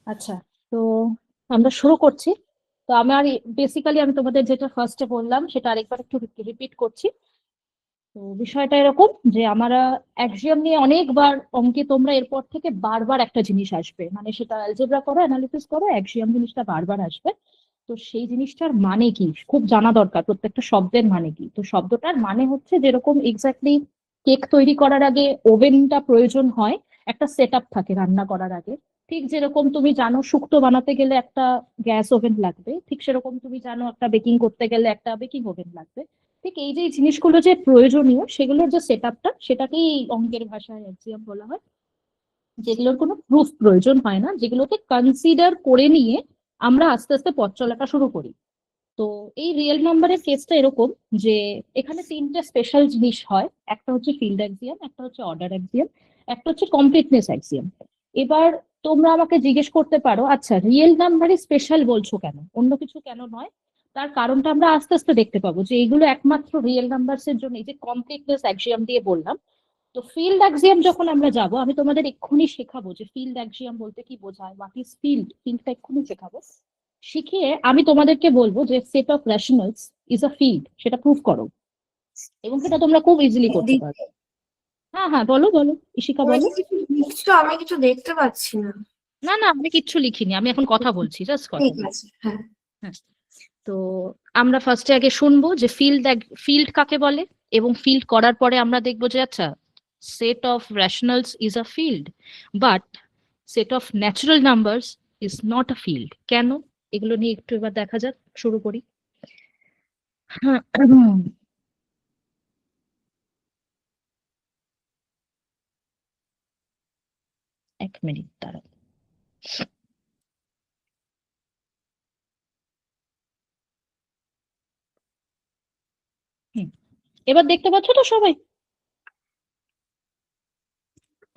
আচ্ছা, তো আমরা শুরু করছি। তো আমার বেসিক্যালি আমি তোমাদের যেটা ফার্স্টে বললাম সেটা আরেকবার একটু রিপিট করছি। তো বিষয়টা এরকম যে আমরা অ্যাক্সিওম নিয়ে অনেকবার অঙ্কে তোমরা এরপর থেকে বারবার একটা জিনিস আসবে, মানে সেটা অ্যালজেব্রা করো অ্যানালিসিস করো, অ্যাক্সিওম জিনিসটা বারবার আসবে। তো সেই জিনিসটার মানে কি খুব জানা দরকার, প্রত্যেকটা শব্দের মানে কি। তো শব্দটার মানে হচ্ছে যেরকম এক্স্যাক্টলি কেক তৈরি করার আগে ওভেনটা প্রয়োজন হয়, একটা সেট আপ থাকে রান্না করার আগে। ঠিক যেরকম তুমি জানো শুক্তো বানাতে গেলে একটা গ্যাস ওভেন লাগবে, ঠিক সেরকম তুমি জানো একটা বেকিং করতে গেলে একটা বেকিং ওভেন লাগবে। ঠিক এই যে এই জিনিসগুলো যে প্রয়োজনীয় সেগুলোর যে সেট আপটা, সেটাকেই এই অঙ্কের ভাষায় অ্যাক্সিওম বলা হয়। যেগুলোর কোনো প্রুফ প্রয়োজন হয় না, যেগুলোকে কনসিডার করে নিয়ে আমরা আস্তে আস্তে পথ চলাটা শুরু করি। তো এই রিয়েল নাম্বারের কেসটা এরকম যে এখানে তিনটে স্পেশাল জিনিস হয়। একটা হচ্ছে ফিল্ড অ্যাক্সিয়াম, একটা হচ্ছে অর্ডার অ্যাক্সিয়াম, একটা হচ্ছে কমপ্লিটনেস অ্যাক্সিয়াম। এবার তোমরা আমাকে জিজ্ঞেস করতে পারো, আচ্ছা রিয়েল নাম্বারই স্পেশাল বলছো কেন, অন্য কিছু কেন নয়? তার কারণটা আমরা আস্তে আস্তে দেখতে পাবো যে এইগুলো একমাত্র রিয়েল নাম্বারস এর জন্য, এই যে কমপ্লিটনেস অ্যাক্সিয়াম দিয়ে বললাম। তো ফিল্ড অ্যাক্সিয়াম যখন আমরা যাব, আমি তোমাদের এক্ষুনি শেখাবো যে ফিল্ড অ্যাক্সিয়াম বলতে কি বোঝায়, হোয়াট ইজ ফিল্ড, ফিল্ডটা এক্ষুনি শেখাবো। শিখিয়ে আমি তোমাদেরকে বলবো যে set of rationals is a field, সেটা প্রুভ করো। এবং সেটা তোমরা খুব ইজিলি করতে দিদি, পারবে। হ্যাঁ হ্যাঁ, বলো বলো ইশিকা, তুমি বলো। কি কিছু লিখছো? আমি কিছু দেখতে পাচ্ছি না। না না, আমি কিচ্ছু লিখিনি, আমি এখন কথা বলছি, জাস্ট কথা ঠিক বলছি। আছে, হ্যাঁ। হ্যাঁ। তো আমরা ফার্স্টে আগে শুনবো যে ফিল্ড কাকে বলে, এবং ফিল্ড করার পরে আমরা দেখবো যে আচ্ছা set of rationals is a field, but set of natural numbers is not a field. কেন? এগুলো নিয়ে একটু এবার দেখা যাক, শুরু করি। এক মিনিট দাঁড়াও। হুম, এবার দেখতে পাচ্ছ তো সবাই?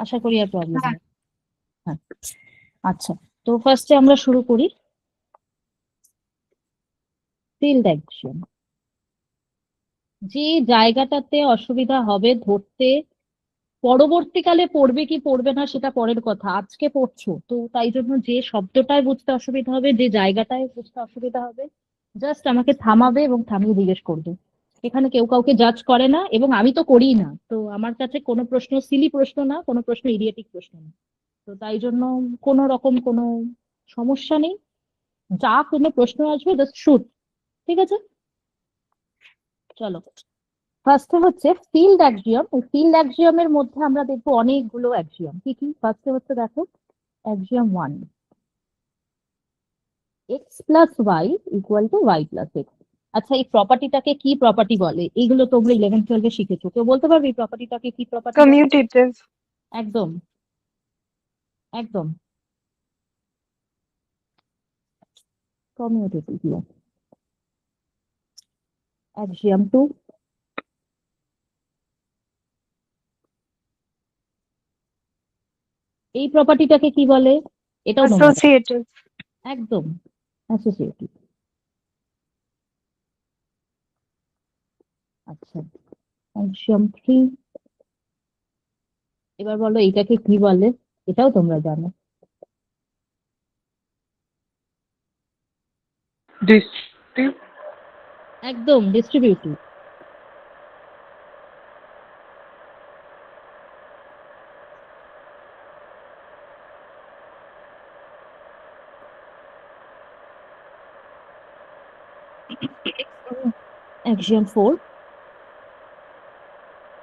আশা করি আর প্রবলেম হ্যাঁ, নেই। হ্যাঁ। আচ্ছা, তো ফার্স্টে আমরা শুরু করি ফিল্ড অ্যাকশন। যে জায়গাটাতে অসুবিধা হবে ধরতে, পরবর্তীকালে পড়বে কি পড়বে না সেটা পরের কথা, আজকে পড়ছো তো তাই জন্য যে শব্দটায় বুঝতে অসুবিধা হবে, যে জায়গাটায় বুঝতে অসুবিধা হবে, জাস্ট আমাকে থামাবে এবং থামিয়ে জিজ্ঞেস করবে। এখানে কেউ কাউকে জাজ করে না, এবং আমি তো করি না। তো আমার কাছে কোনো প্রশ্ন সিলি প্রশ্ন না, কোনো প্রশ্ন ইডিয়েটিক প্রশ্ন না। তো তাই জন্য কোনো রকম কোনো সমস্যা নেই, যা কোনো প্রশ্ন আসবে জাস্ট শুট। ঠিক আছে, চলো। ফার্স্টে হচ্ছে ফিল্ড অ্যাক্সিওম। এই ফিল্ড অ্যাক্সিওমের মধ্যে আমরা দেখবো অনেকগুলো অ্যাক্সিওম। কি কি? ফার্স্টে হচ্ছে দেখো axiom 1, x plus y equal to y plus x. আচ্ছা, এই প্রপার্টিটাকে কি প্রপার্টি বলে? এইগুলো তোমরা 11-12 শিখেছো, কেউ বলতে পারবে এই প্রপার্টিটাকে কি প্রপার্টি বলে? কমিউটেটিভ। একদম, একদম কমিউটেটিভ। অ্যাক্সিওম 2, এই প্রপার্টিটাকে কি বলে? এটাও তোমরা জানো। অ্যাসোসিয়েটিভ। একদম অ্যাসোসিয়েটিভ। আচ্ছা, অ্যাক্সিওম 3, এবার বলো এইটাকে কি বলে? এটাও তোমরা জানো। ডিস্ট্রিবিউটিভ। একদম distributive. Axiom 4,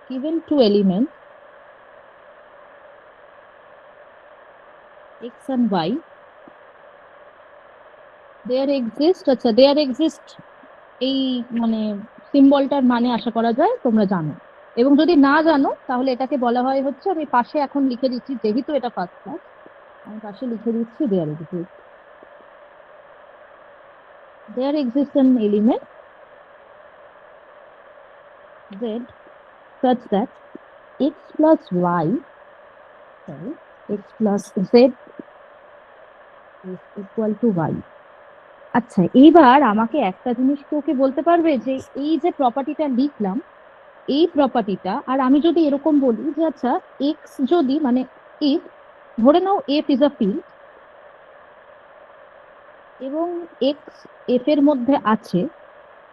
given two elements x and y, there exist, আচ্ছা there exist, এই মানে সিম্বলটার মানে আশা করা যায় তোমরা জানো। এবং যদি না জানো তাহলে এটাকে বলা হয় হচ্ছে, আমি পাশে এখন লিখে দিচ্ছি যেহেতু এটা ফার্স্ট ক্লাস, আমি পাশে লিখে দিচ্ছি there exists an element z such that x plus y, sorry, x plus z is equal to y. আচ্ছা, এইবার আমাকে একটা জিনিস তোকে বলতে পারবে যে এই যে প্রপার্টিটা লিখলাম, এই প্রপার্টিটা আর আমি যদি এরকম বলি যে আচ্ছা এক্স যদি মানে ইফ, ধরে নাও এফ ইজ আ ফিল্ড, এবং এক্স এফ এর মধ্যে আছে,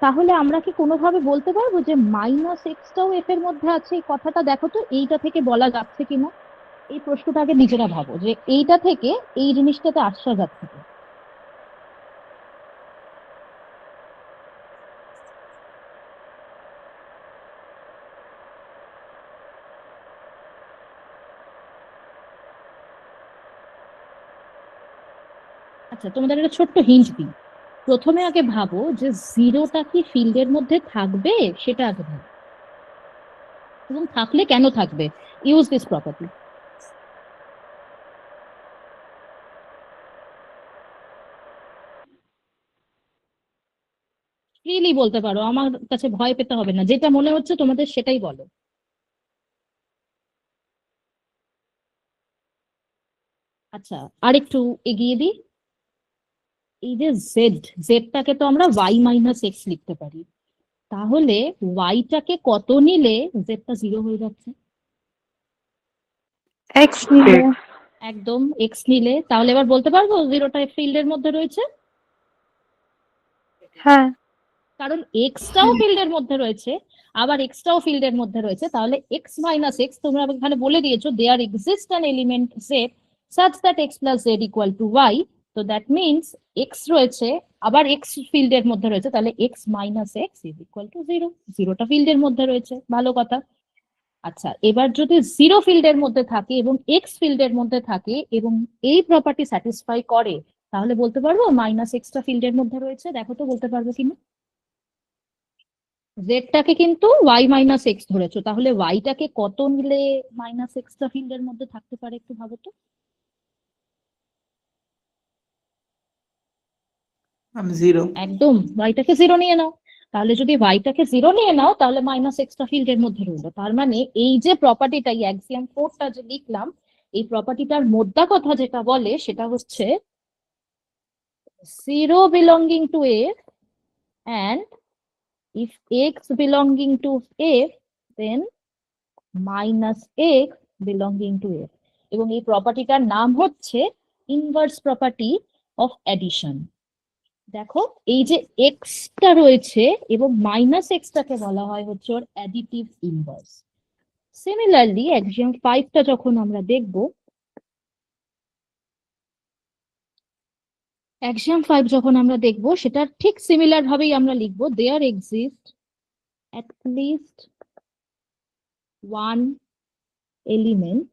তাহলে আমরা কি কোনোভাবে বলতে পারবো যে মাইনাস এক্সটাও এফ এর মধ্যে আছে? এই কথাটা দেখো তো এইটা থেকে বলা যাচ্ছে কিনা। এই প্রশ্নটা আগে নিজেরা ভাবো যে এইটা থেকে এই জিনিসটাতে আসা যাচ্ছে কিনা। আচ্ছা, তোমাদের একটা ছোট্ট হিন্ট দিই। প্রথমে আগে ভাবো যে জিরোটা কি ফিল্ডের মধ্যে থাকবে, সেটা আগে ভাবো, এবং থাকলে কেন থাকবে। Use this property. ফ্রিলি বলতে পারো, আমার কাছে ভয় পেতে হবে না, যেটা মনে হচ্ছে তোমাদের সেটাই বলো। আচ্ছা, আরেকটু এগিয়ে দিই। এই যে জেড, জেডটাকে তো আমরা ওয়াই মাইনাস এক্স লিখতে পারি, তাহলে ওয়াইটাকে কত নিলে জেডটা জিরো হয়ে যাচ্ছে? এক্স নিলে। একদম এক্স নিলে। তাহলে এবার বলতে পারবো জিরোটা ফিল্ডের মধ্যে রয়েছে, হ্যাঁ। কারণ এক্সটাও ফিল্ডের মধ্যে রয়েছে, আবার এক্সটাও ফিল্ডের মধ্যে রয়েছে। তাহলে এক্স মাইনাস এক্স, তোমরা এখানে বলে দিয়েছো there exist an element z such that x plus z equal to y. তো দ্যাট মিনস এক্স রয়েছে, আবার এক্স ফিল্ডের মধ্যে রয়েছে, তাহলে x minus x is equal to zero. জিরোটা ফিল্ডের মধ্যে রয়েছে, ভালো কথা। আচ্ছা, এবার যদি জিরো ফিল্ডের মধ্যে থাকে এবং এক্স ফিল্ডের মধ্যে থাকে এবং এই প্রপার্টি স্যাটিসফাই করে, তাহলে বলতে পারবো মাইনাস এক্সটা ফিল্ডের মধ্যে রয়েছে। দেখো তো বলতে পারবো কিনা। জেডটাকে কিন্তু ওয়াই মাইনাস এক্স ধরেছো, তাহলে ওয়াইটাকে কত নিলে মাইনাস এক্সটা ফিল্ডের মধ্যে থাকতে পারে, একটু ভাবো তো। আমি জিরো। একদম ওয়াইটাকে জিরো নিয়ে নাও। তাহলে যদি ওয়াইটাকে জিরো নিয়ে নাও, তাহলে মাইনাস এক্সটা ফিল্ডের মধ্যে রইলো। তার মানে এই যে প্রপার্টিটা, এই অ্যাক্সিয়াম 4টা যে লিখলাম, এই প্রপার্টিটার মোদ্দা কথা যেটা বলে সেটা হচ্ছে zero belonging to F and if x belonging to f then minus x belonging to f, এবং এই প্রপার্টিটার নাম হচ্ছে ইনভার্স প্রপার্টি অফ অ্যাডিশন। দেখো, এই যে এক্সটা রয়েছে এবং মাইনাস এক্সটাকে বলা হয় হচ্ছে ওর অ্যাডিটিভ ইনভার্স। সিমিলারলি অ্যাক্সিওম 5টা যখন আমরা দেখব, অ্যাক্সিওম 5 যখন আমরা দেখব, সেটা ঠিক সিমিলার ভাবেই আমরা লিখবো there exist at least one element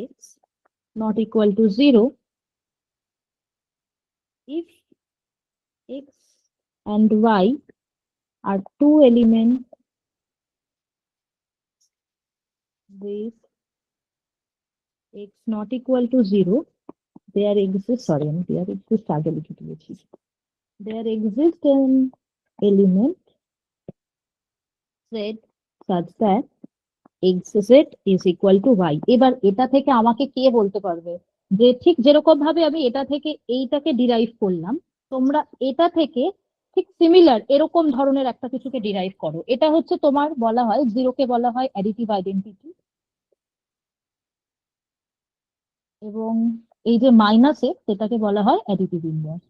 x not equal to 0 if x and y are two elements with x not equal to 0, there exists, sorry, there exists আগে লিখে দিয়েছি, there exists an element z such that xz is equal to y। এবার এটা থেকে আমাকে কে বলতে পারবে যে ঠিক যেরকম ভাবে আমি এটা থেকে এইটাকে ডিরাইভ করলাম, তোমরা এটা থেকে ঠিক সিমিলার এরকম ধরনের একটা কিছুকে ডিরাইভ করো। এটা হচ্ছে তোমার বলা হয়, জিরোকে বলা হয় অ্যাডিটিভ আইডেন্টিটি, এবং এই যে মাইনাস এক্স সেটাকে বলা হয় অ্যাডিটিভ ইনভার্স।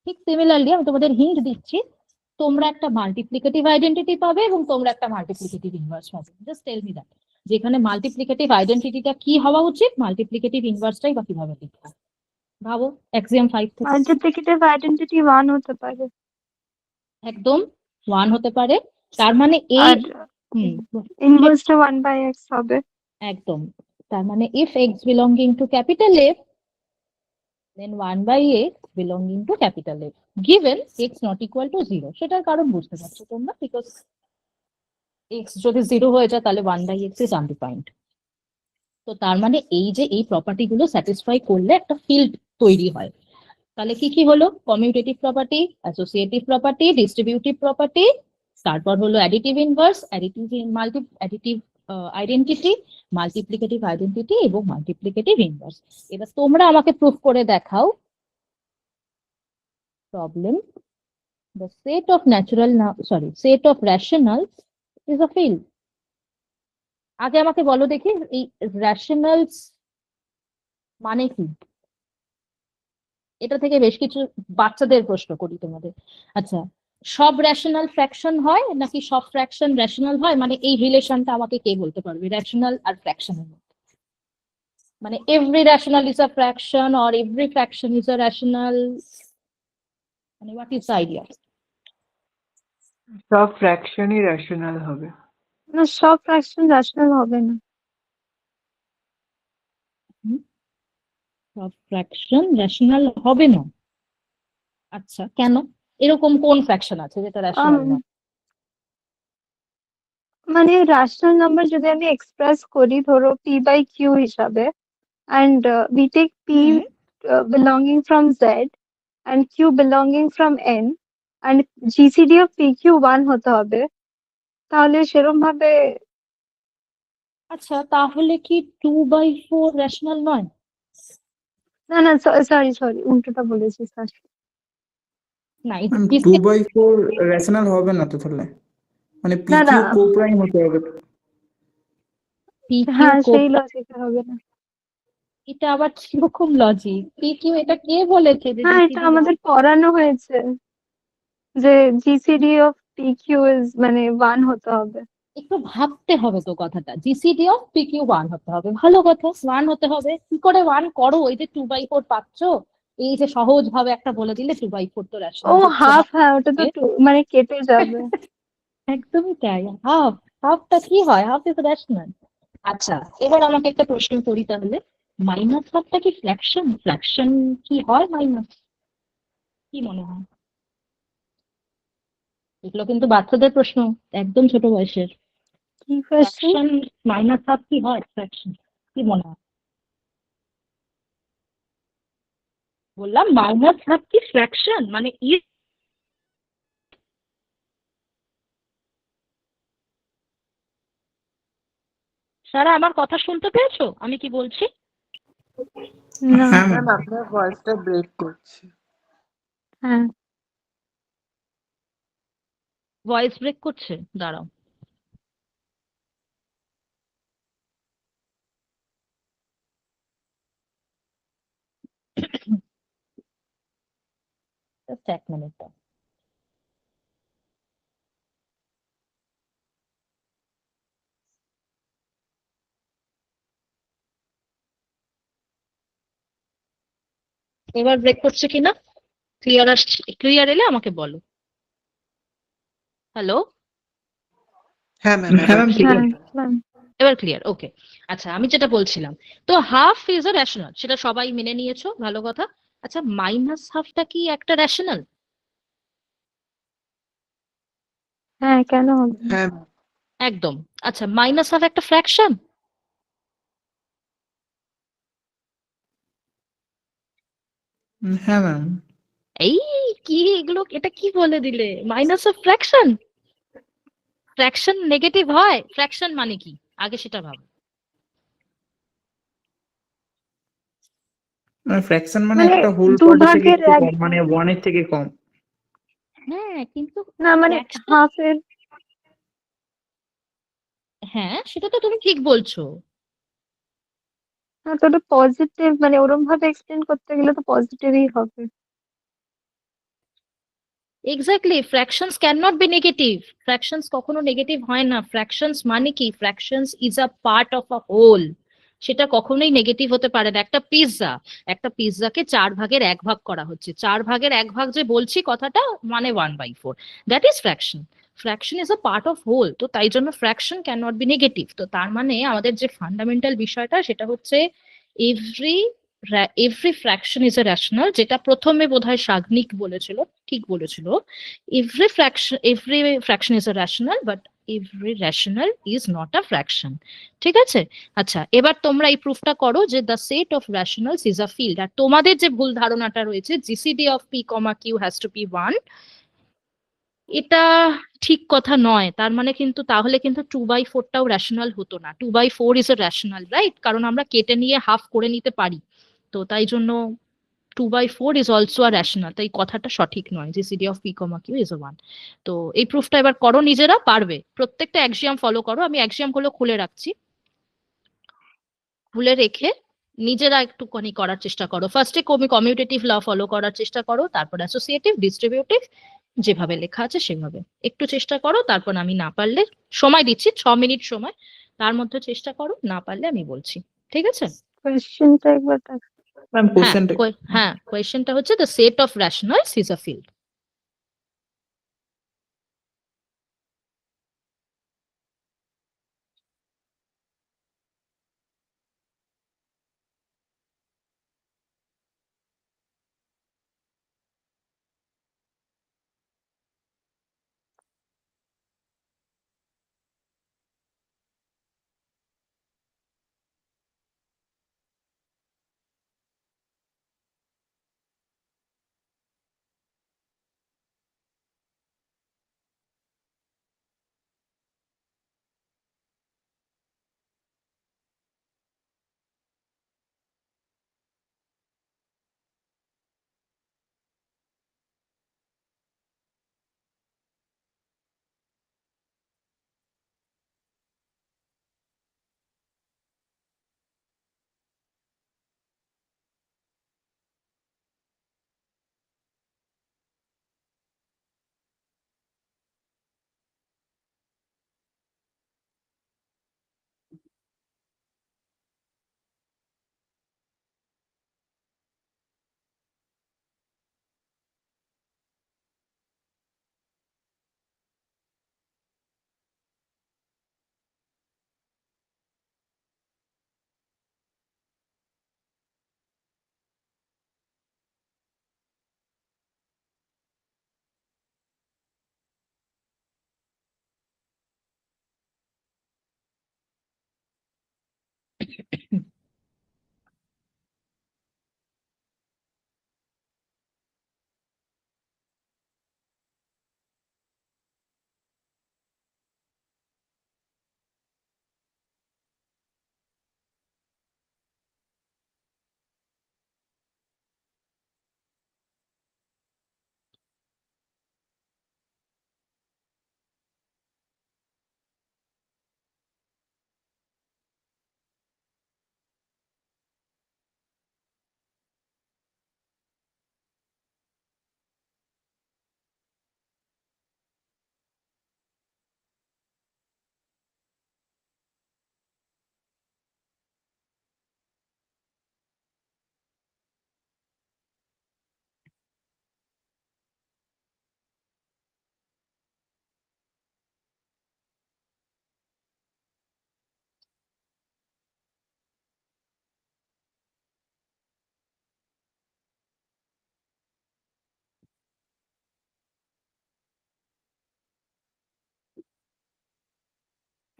ঠিক সিমিলারলি আমি তোমাদের হিন্ট দিচ্ছি, তোমরা একটা মাল্টিপ্লিকেটিভ আইডেন্টিটি পাবে এবং তোমরা একটা মাল্টিপ্লিকেটিভ ইনভার্স পাবে। জাস্ট টেল মি দ্যাট, যেখানে মাল্টিপ্লিকেটিভ আইডেন্টিটিটা কি হওয়া উচিত, মাল্টিপ্লিকেটিভ ইনভার্সটাই বা কিভাবে লিখবো। ভাবো অ্যাক্সিওম 5 থেকে। মাল্টিপ্লিকেটিভ আইডেন্টিটি 1 হতে পারে। একদম 1 হতে পারে। তার মানে এই আর হুম ইনভার্সটা 1/x হবে। একদম। তার মানে if x belonging to capital F then 1/x belonging to capital F given x not equal to 0। সেটার কারণ বুঝতে পারছো তোমরা, বিকজ x যদি 0 হয়ে যায় তাহলে 1/x is undefined। তো তার মানে এই যে এই প্রপার্টি গুলো স্যাটিসফাই করলে একটা ফিল্ড তৈরি হয়। তাহলে কি কি হলো? Commutative property, associative property, distributive property, তারপর হলো additive inverse, additive identity, multiplicative identity এবং মাল্টিপ্লিকেটিভ ইনভার্স। এবার তোমরা আমাকে প্রুফ করে দেখাও। Problem, the set of set of rationals is a field। আগে আমাকে বলো দেখি, এই রেশনালস মানে কি? এটা থেকে বেশ কিছু বাচ্চাদের প্রশ্ন করি তোমাদের। আচ্ছা, সব রেশনাল ফ্র্যাকশন হয় নাকি সব ফ্র্যাকশন রেশনাল হয়? মানে এই রিলেশনটা আমাকে কে বলতে পারবে রেশনাল আর ফ্র্যাকশনের মধ্যে? মানে every rational is a fraction or every fraction is a rational, মানে হোয়াট ইজ আইডিয়া? সব ফ্র্যাকশনই রেশনাল হবে। না, সব ফ্র্যাকশন রেশনাল হবে না। সব ফ্র্যাকশন রেশনাল হবে না? আচ্ছা, কেন? এরকম কোন ফ্র্যাকশন আছে যেটা রেশনাল না? মানে রেশনাল নাম্বার যদি আমি এক্সপ্রেস করি ধরো p বাই q হিসাবে, and we take p hmm, belonging from z and q belonging from n, and gcd of pq 1 হতে হবে, তাহলে সেরকম ভাবে। আচ্ছা, তাহলে কি 2/4 রেশনাল নয়? না না, সরি উল্টোটা বলেছি, sorry। না, টু বাই ফোর রেশনাল হবে না তো তাহলে, মানে পি না না, কিউ কোপ্রাইম হতে হবে। PQ হ্যাঁ সেই কোপ্রাইম? লজিকে হবে না। এটা আবার কিরকম লজিক? PQ এটা কে বলেছে যে হ্যাঁ, এটা GCD আমাদের পড়ানো হয়েছে যে জিসিডি অফ পিকিউ ইজ মানে 1 হতে হবে। একটু ভাবতে হবে তো কথাটা। GCD অফ PQ 1 হতে হবে, ভালো কথা, 1 হতে হবে। কি করে 1 করো? এই যে 2/4 পাচ্ছ, এই যে সহজ ভাবে একটা বলে দিলে 2/4 তো ও রেশনাল হচ্ছে না। হাফ, হ্যাঁ ওটা তো মানে কেটে যাবে। একদমই তাই। হাফ, হাফটা কি হয়? Half is rational. আচ্ছা, এবার আমাকে একটা প্রশ্ন করি তাহলে। মাইনাস হাফটা কি ফ্র্যাকশন? ফ্র্যাকশন কি হয় মাইনাস? কি মনে হয়? এগুলো কিন্তু বাচ্চাদের প্রশ্ন, একদম ছোট বয়সের। কি কোয়েশ্চেন? ফ্র্যাকশন মাইনাস হাফ কি হয়? ফ্র্যাকশন কি মনে হয়? বললাম মাইনাস হাফ কি ফ্র্যাকশন, মানে সারা আমার কথা শুনতে পেয়েছো আমি কি বলছি? না। হ্যাঁ ম্যাম ম্যাম। আপনার ভয়েসটা ব্রেক করছে। হ্যাঁ। ভয়েস ব্রেক করছে, দাঁড়াও। Just এক মিনিট দাও। এবার ব্রেক করছে কিনা? ক্লিয়ার আসছে? ক্লিয়ার এলে আমাকে বলো। হ্যালো? হ্যাঁ ম্যাম হ্যাঁ ম্যাম, ঠিক হ্যাঁ আছে। ম্যাম। এবার ক্লিয়ার? ওকে। আচ্ছা, আমি যেটা বলছিলাম, তো হাফ ইজ আ রেশনাল, সেটা সবাই মেনে নিয়েছো, ভালো কথা। আচ্ছা, মাইনাস হাফটা কি একটা রেশনাল? হ্যাঁ, কেন হবে না? হ্যাঁ একদম। আচ্ছা, মাইনাস হাফ একটা ফ্র্যাকশন? হ্যাঁ ম্যাম। এই কি এগুলো, এটা কি বলে দিলে? Minus half fraction? Fraction negative হয়? ফ্র্যাকশন মানে কি আগে সেটা ভাবো। ফ্র্যাকশন মানে মানে একটা হোল দু পার্টের থেকে ভাগের একটু এক। কম, মানে ওয়ানের থেকে কম। হ্যাঁ, কিন্তু না মানে ফ্র্যাকশন, হাফের। হ্যাঁ সেটা তো তুমি ঠিক বলছো। হ্যাঁ, তো ওটা পজিটিভ, মানে ওরম ভাবে এক্সটেন্ড করতে গেলে তো পজিটিভই হবে। Exactly, fractions can not be negative. Fractions কখনো নেগেটিভ হয় না। ফ্র্যাকশনস মানে কি? Fractions is a part of a whole. সেটা কখনোই নেগেটিভ হতে পারে না। একটা পিৎজাকে 4 ভাগের 1 ভাগ করা হচ্ছে, 4 ভাগের 1 ভাগ যে বলছি কথাটা, মানে 1/4, that is fraction. Fraction is a part of whole, তো তাই জন্য fraction can not be negative. তো তার মানে আমাদের যে ফান্ডামেন্টাল বিষয়টা সেটা হচ্ছে every every fraction is a rational, যেটা প্রথমে বোধহয় সাগ্নিক বলেছিল, ঠিক বলেছিল। every fraction is a rational, but every rational is not a fraction. ঠিক আছে? আচ্ছা, এবার তোমরা এই প্রুফটা করো যে the set of rationals is a field। আর তোমাদের যে ভুল ধারণাটা রয়েছে GCD of p, q has to be 1, এটা ঠিক কথা নয়। তার মানে কিন্তু তাহলে কিন্তু 2/4টাও রেশনাল হতো না। 2/4 ইজ এ রেশনাল, রাইট? কারণ আমরা কেটে নিয়ে হাফ করে নিতে পারি। তো তাই জন্য 2/4 is also a rational, তাই কথাটা সঠিক নয়। GCD of p, q is a 1। তো এই প্রুফটা এবার করো, নিজেরা পারবে। প্রত্যেকটা অ্যাক্সিয়াম ফলো করো, আমি অ্যাক্সিয়াম গুলো খুলে রাখছি। খুলে রেখে নিজেরা একটুখানি করার চেষ্টা করো। ফার্স্টে কমিউটেটিভ ল ফলো করার চেষ্টা করো, তারপর অ্যাসোসিয়েটিভ, ডিস্ট্রিবিউটিভ, যেভাবে লেখা আছে সেভাবে একটু চেষ্টা করো। তারপর আমি না পারলে সময় দিচ্ছি, 6 মিনিট সময়, তার মধ্যে চেষ্টা করো, না পারলে আমি বলছি, ঠিক আছে? কোয়েশ্চেনটা একবার দেখ। ম্যাম কোশ্চেনটা হ্যাঁ, কোয়েশ্চেনটা হচ্ছে the set of rationals is a field.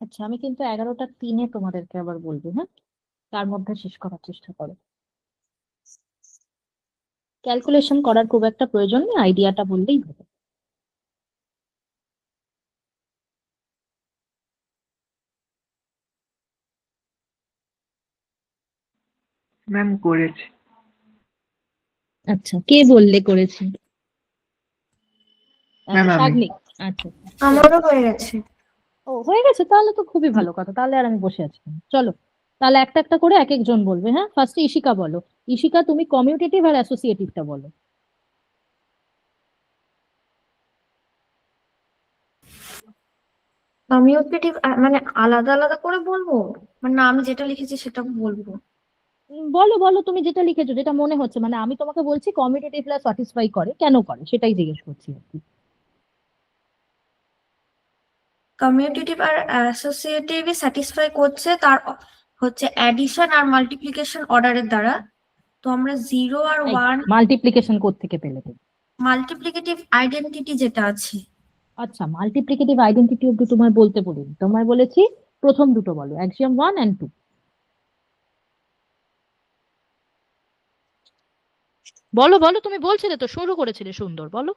আচ্ছা, আমি কিন্তু 11টা 3-এ তোমাদেরকে আবার বলবো, হ্যাঁ? তার মধ্যে শেষ করার চেষ্টা করো। ক্যালকুলেশন করার খুব একটা প্রয়োজন নেই, আইডিয়াটা বললেই হবে। ম্যাম করেছি। আচ্ছা, কে বললে করেছি? ম্যাম আমি। শাগনিক। আচ্ছা, আমারও হয়ে গেছে। ও হয়ে গেছে, তাহলে তো খুবই ভালো কথা, তাহলে আর আমি বসে আছি কেন? চলো, তাহলে একটা একটা করে এক একজন বলবে, হ্যাঁ? ফার্স্টে ইশিকা বলো। ইশিকা, তুমি কমিউটেটিভ আর অ্যাসোসিয়েটিভটা বলো। কমিউনিকেটিভ মানে আলাদা আলাদা করে বলবো, মানে না আমি যেটা লিখেছি সেটা বলবো? বলো বলো, তুমি যেটা লিখেছো, যেটা মনে হচ্ছে, মানে আমি তোমাকে বলছি কমিউটেটিভরা স্যাটিসফাই করে, কেন করে সেটাই জিজ্ঞেস করছি আর কি। কমিউনিকেটিভ আর অ্যাসোসিয়েটিভ স্যাটিসফাই করছে তার হচ্ছে অ্যাডিশন আর মাল্টিপ্লিকেশন অর্ডারের দ্বারা। তো আমরা 0 আর 1 মাল্টিপ্লিকেশন কোত্থেকে পেলে তুমি? মাল্টিপ্লিকেটিভ আইডেন্টিটি যেটা আছে। আচ্ছা, মাল্টিপ্লিকেটিভ আইডেন্টিটি অব্দি তোমায় বলতে বলিনি, তোমায় বলেছি প্রথম দুটো বলো, অ্যাক্সিওম 1 and 2। বলো বলো, তুমি বলছিলে তো, শুরু করেছিলে সুন্দর, বলো।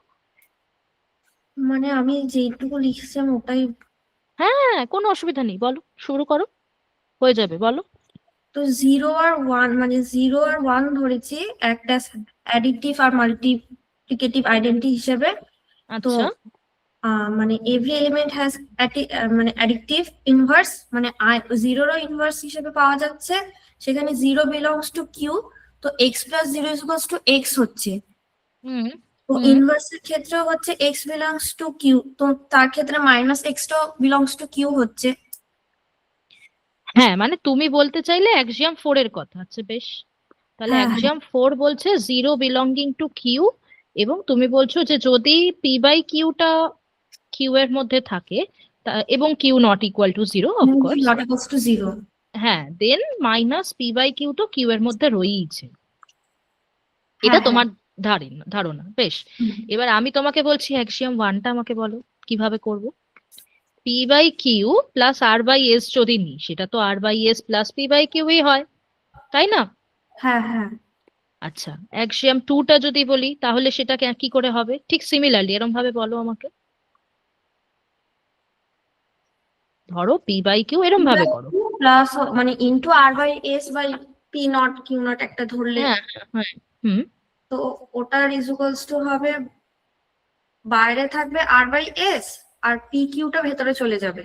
মানে আমি যেটুকু লিখেছিলাম ওটাই। হ্যাঁ, কোনো অসুবিধা নেই, বলো, শুরু করো, হয়ে যাবে, বলো। তো 0 আর 1 মানে 0 আর 1 ধরেছি একটা অ্যাডিটিভ আর মাল্টিপ্লিকেটিভ আইডেন্টিটি হিসেবে। তো আচ্ছা, মানে এভরি এলিমেন্ট হ্যাজ মানে অ্যাডিটিভ ইনভার্স, মানে 0রও ইনভার্স হিসেবে পাওয়া যাচ্ছে, সেখানে 0 বিলংস টু কিউ, তো x plus 0 equals to x হচ্ছে। হুম তো হুম ইনভার্সের ক্ষেত্রেও হচ্ছে এক্স বিলংস টু কিউ, তো তার ক্ষেত্রে মাইনাস এক্সটাও বিলংস টু কিউ হচ্ছে। হ্যাঁ, মানে তুমি বলতে চাইলে অ্যাক্সিওম 4 এর কথা। আচ্ছা বেশ, তাহলে হ্যাঁ, হ্যাঁ, অ্যাক্সিওম 4 বলছে জিরো বিলঙ্গিং টু কিউ, এবং তুমি বলছো যে যদি পি বাই কিউটা কিউ এর মধ্যে থাকে এবং q not equal to zero, of course, not equals to 0। হ্যাঁ, then minus p by q তো কিউ এর মধ্যে রয়েইছে। এটা হ্যাঁ, হ্যাঁ। তোমার ধারণা। বেশ, হুম। এবার আমি তোমাকে বলছি অ্যাক্সিওম 1টা আমাকে বলো কিভাবে করব। P by q plus r by s যদি নিই, সেটা তো r by s plus p by কিউই হয়, তাই না? হ্যাঁ, হ্যাঁ। আচ্ছা, অ্যাক্সিওম 2টা যদি বলি, তাহলে সেটা কি করে হবে? ঠিক সিমিলারলি এরকম ভাবে বলো আমাকে। ধরো পি বাই কিউ এরকম ভাবে করো। প্লাস মানে into r by s by p not q not একটা ধরলে, হ্যাঁ হ্যাঁ, হুম। তো ওটার ইকুয়ালস টু হবে, বাইরে থাকবে আর বাই এস আর পি কিউটা ভেতরে চলে যাবে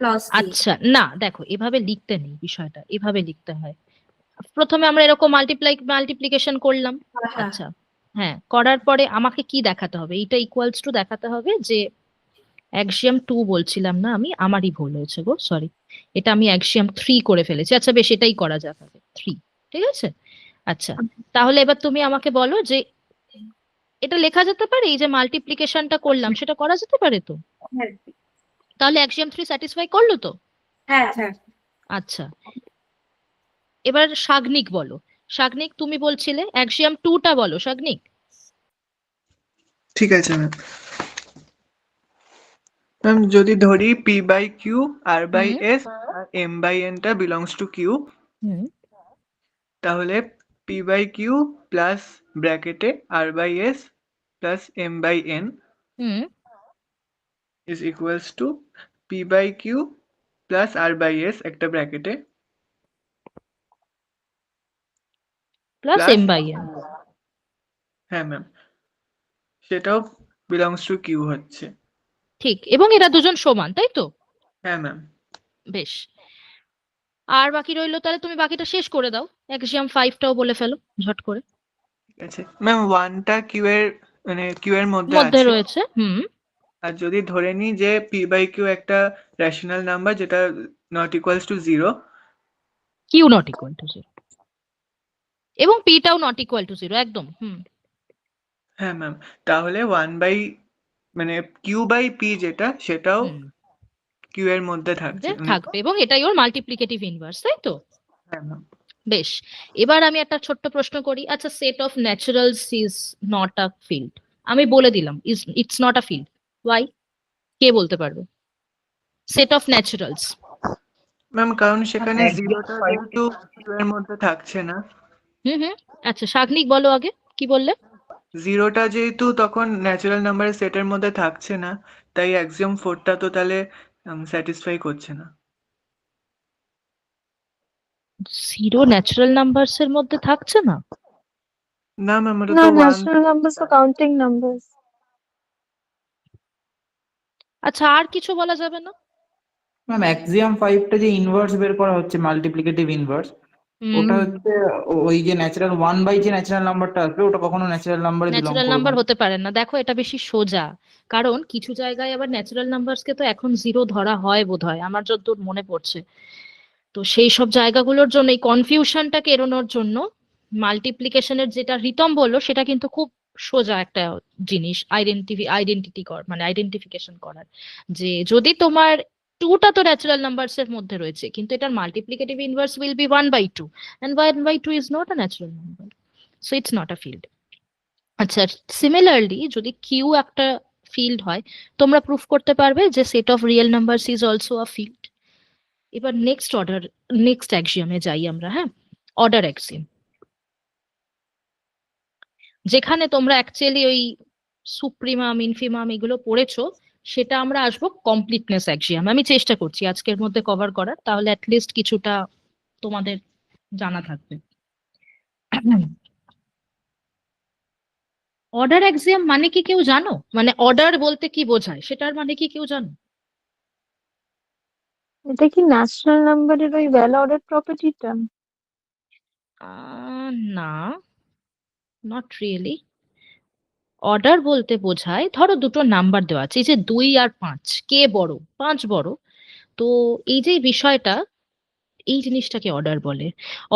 প্লাস দিয়ে। আচ্ছা না, দেখো এভাবে লিখতে নেই, বিষয়টা এভাবে লিখতে হয়। প্রথমে আমরা এরকম মাল্টিপ্লিকেশন করলাম। হ্যাঁ, আচ্ছা, হ্যাঁ, করার পরে আমাকে কি দেখাতে হবে? এইটা ইকুয়ালস টু দেখাতে হবে যে অ্যাক্সিওম 2 বলছিলাম না আমি, আমারই ভুল হয়েছে গো, সরি। এটা আমি অ্যাক্সিওম 3 করে ফেলেছি। আচ্ছা বেশ, এটাই করা যাক আগে, 3। ঠিক আছে। আচ্ছা, তাহলে এবার তুমি আমাকে বলো যে এটা লেখা যেতে পারে, এই যে মাল্টিপ্লিকেশনটা করলাম সেটা করা যেতে পারে তো? হ্যাঁ, তাহলে অ্যাক্সিওম 3 স্যাটিসফাই করলো তো? হ্যাঁ, হ্যাঁ। আচ্ছা, এবার সাগ্নিক বলো। সাগ্নিক, তুমি বলছিলে অ্যাক্সিওম 2টা বলো সাগ্নিক। ঠিক আছে ম্যাম। ম্যাম যদি ধরি p by q r by hmm s আর এম বাই এনটা বিলংস টু কিউ, হুম তাহলে পি বাই কিউ প্লাস ব্র্যাকেটে r by s plus m by n hmm is equals to p by q plus r by s একটা ব্র্যাকেটে plus plus, m by n. হ্যাঁ ma'am, সেটাও belongs to Q হচ্ছে। ঠিক, এবং এরা দুজন সমান, তাই তো? হ্যাঁ ম্যাম। বেশ, আর বাকি রইলো, তাহলে তুমি বাকিটা শেষ করে দাও, অ্যাক্সিওম 5টাও বলে ফেলো ঝট করে। ঠিক আছে ম্যাম, ওয়ানটা কিউ এর মানে কিউ এর মধ্যে মধ্যে আছে। রয়েছে, হুম। আর যদি ধরে নিই যে পি বাই কিউ একটা রেশনাল নাম্বার যেটা not equals to zero. Q not equal to zero, এবং পিটাও নট ইকুয়াল টু জিরো, একদম, হুম। হ্যাঁ ম্যাম, তাহলে ওয়ান বাই মানে কিউ বাই পি যেটা সেটাও হুম, কিউ এর মধ্যে থাকছে মানে। থাকবে, এবং এটাই ওর মাল্টিপ্লিকেটিভ ইনভার্স, তাই তো? হ্যাঁ ম্যাম। বেশ, এবার আমি একটা ছোট্ট প্রশ্ন করি। আচ্ছা, set of naturals is not a field, আমি বলে দিলাম it's not a field, why? কে বলতে পারবে? Set of naturals. ম্যাম কারণ সেখানে একদম জিরোটা যেহেতু কিউ এর মধ্যে থাকছে না। হুম হুম আচ্ছা, শাগনিক বলো আগে, কি বললে? জিরোটা যেহেতু তখন ন্যাচারাল নাম্বারের সেটের মধ্যে থাকছে না, তাই অ্যাক্সিওম ফোরটা তো তাহলে স্যাটিসফাই করছে না। জিরো ন্যাচারাল নাম্বারস এর মধ্যে থাকছে না? না ম্যাম, ওটা No, তো one. natural numbers are counting numbers. আচ্ছা, আর কিছু বলা যাবে না? ম্যাম অ্যাক্সিয়াম 5টা যে ইনভার্স বের করা হচ্ছে, মাল্টিপ্লিকেটিভ ইনভার্স, ওটা হচ্ছে ওই যে ন্যাচারাল 1 বাই যে ন্যাচারাল নাম্বারটা আসবে, ওটা কখনো ন্যাচারাল নাম্বারে বিলং ন্যাচারাল করবে নাম্বার না। হতে পারে না, দেখো এটা বেশি সোজা। কারণ কিছু জায়গায় আবার ন্যাচারাল নাম্বারসকে তো এখন জিরো ধরা হয় বোধহয়, আমার যতদূর মনে পড়ছে। তো সেই সব জায়গাগুলোর জন্য, এই কনফিউশনটাকে এড়ানোর জন্য, মাল্টিপ্লিকেশনের যেটা রিতম বললো সেটা কিন্তু খুব সোজা একটা জিনিস, মানে আইডেন্টিফিকেশন করার, যে যদি তোমার 2টা তো ন্যাচারাল নাম্বারস এর মধ্যে রয়েছে, কিন্তু এটার multiplicative inverse will be 1/2, and 1/2 is not a natural number, so it's not a field. আচ্ছা, সিমিলারলি যদি কিউ একটা ফিল্ড হয়, তোমরা প্রুফ করতে পারবে যে set of real numbers is also a field. এবার নেক্সট অ্যাক্সিওমে যাই আমরা, হ্যাঁ। অর্ডার অ্যাক্সিওম, যেখানে তোমরা অ্যাকচুয়ালি ওই সুপ্রিমাম ইনফিমাম এগুলো পড়েছো, সেটা আমরা আসবো কমপ্লিটনেস অ্যাক্সিওম। আমি চেষ্টা করছি আজকের মধ্যে কভার করার, তাহলে অ্যাটলিস্ট কিছুটা তোমাদের জানা থাকবে। অর্ডার অ্যাক্সিওম মানে কি কেউ জানো? মানে অর্ডার বলতে কি বোঝায় সেটার মানে কি কেউ জানো? এটা কি ন্যাচারাল নাম্বারের ওই ওয়েল অর্ডার প্রপার্টিটা? না, নট রিয়েলি। অর্ডার বলতে বোঝায় ধরো দুটো নাম্বার দেওয়া আছে, এই যে 2 আর 5, কে বড়, 5 বড়। তো এই যে বিষয়টা, এই জিনিসটাকে অর্ডার বলে।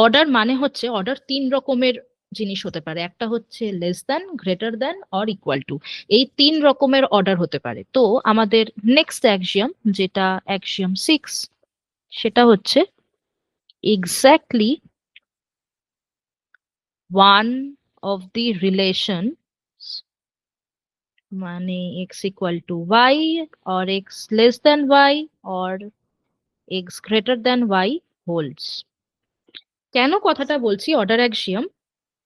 অর্ডার মানে হচ্ছে অর্ডার 3 রকমের জিনিস হতে পারে, একটা হচ্ছে less than, greater than or equal to. এই 3 রকমের অর্ডার হতে পারে। তো আমাদের নেক্সট অ্যাক্সিয়াম, যেটা অ্যাক্সিয়াম 6, সেটা হচ্ছে exactly one of the relations, মানে x equal to y or x less than y or x greater than y holds। কেন কথাটা বলছি অর্ডার অ্যাক্সিয়াম?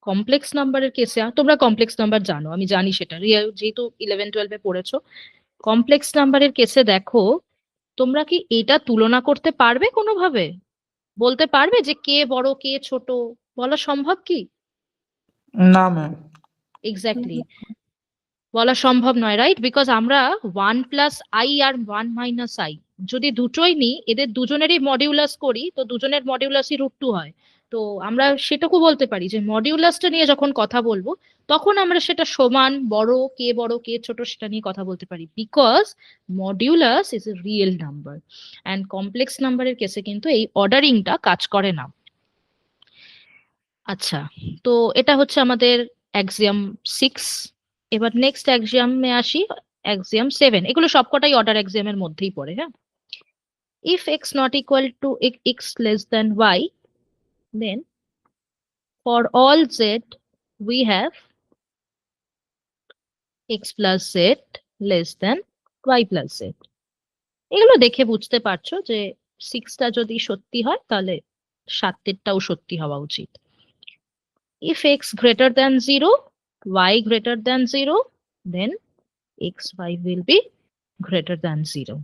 কমপ্লেক্স নাম্বারের কেসে, তোমরা কমপ্লেক্স নাম্বার জানো, আমি জানি সেটা, যেহেতু 11-12 এ পড়েছো। কমপ্লেক্স নাম্বারের কেসে দেখো, তোমরা কি এটা তুলনা করতে পারবে কোনোভাবে? বলতে পারবে যে কে বড় কে ছোট? বলা সম্ভব কি? না ম্যাম। এক্স্যাক্টলি বলা সম্ভব নয়, রাইট? বিকজ আমরা 1 প্লাস আই আর 1 মাইনাস আই যদি দুটোই নিই, এদের দুজনেরই মডিউলাস করি, তো দুজনের মডিউলাসই √2 হয়। তো আমরা সেটুকু বলতে পারি যে মডিউলাসটা নিয়ে যখন কথা বলবো, তখন আমরা সেটা সমান, বড় কে ছোট সেটা নিয়ে কথা বলতে পারি, because modulus is a real number. And complex নাম্বারের কেসে কিন্তু এই অর্ডারিংটা কাজ করে না। আচ্ছা, তো এটা হচ্ছে আমাদের অ্যাক্সিয়াম 6। এবার নেক্সট অ্যাক্সিয়ামে আসি, অ্যাক্সিয়াম 7। এগুলো সবকটাই অর্ডার অ্যাক্সিয়ামের মধ্যেই পড়ে, হ্যাঁ। If x not equal to x less than y, then for all z we have x plus z less than y plus z। এগুলো দেখে বুঝতে পারছো যে 6টা যদি সত্যি হয়, তাহলে 7টাও সত্যি হওয়া উচিত। If x greater than 0, y greater than 0, then xy will be greater than 0.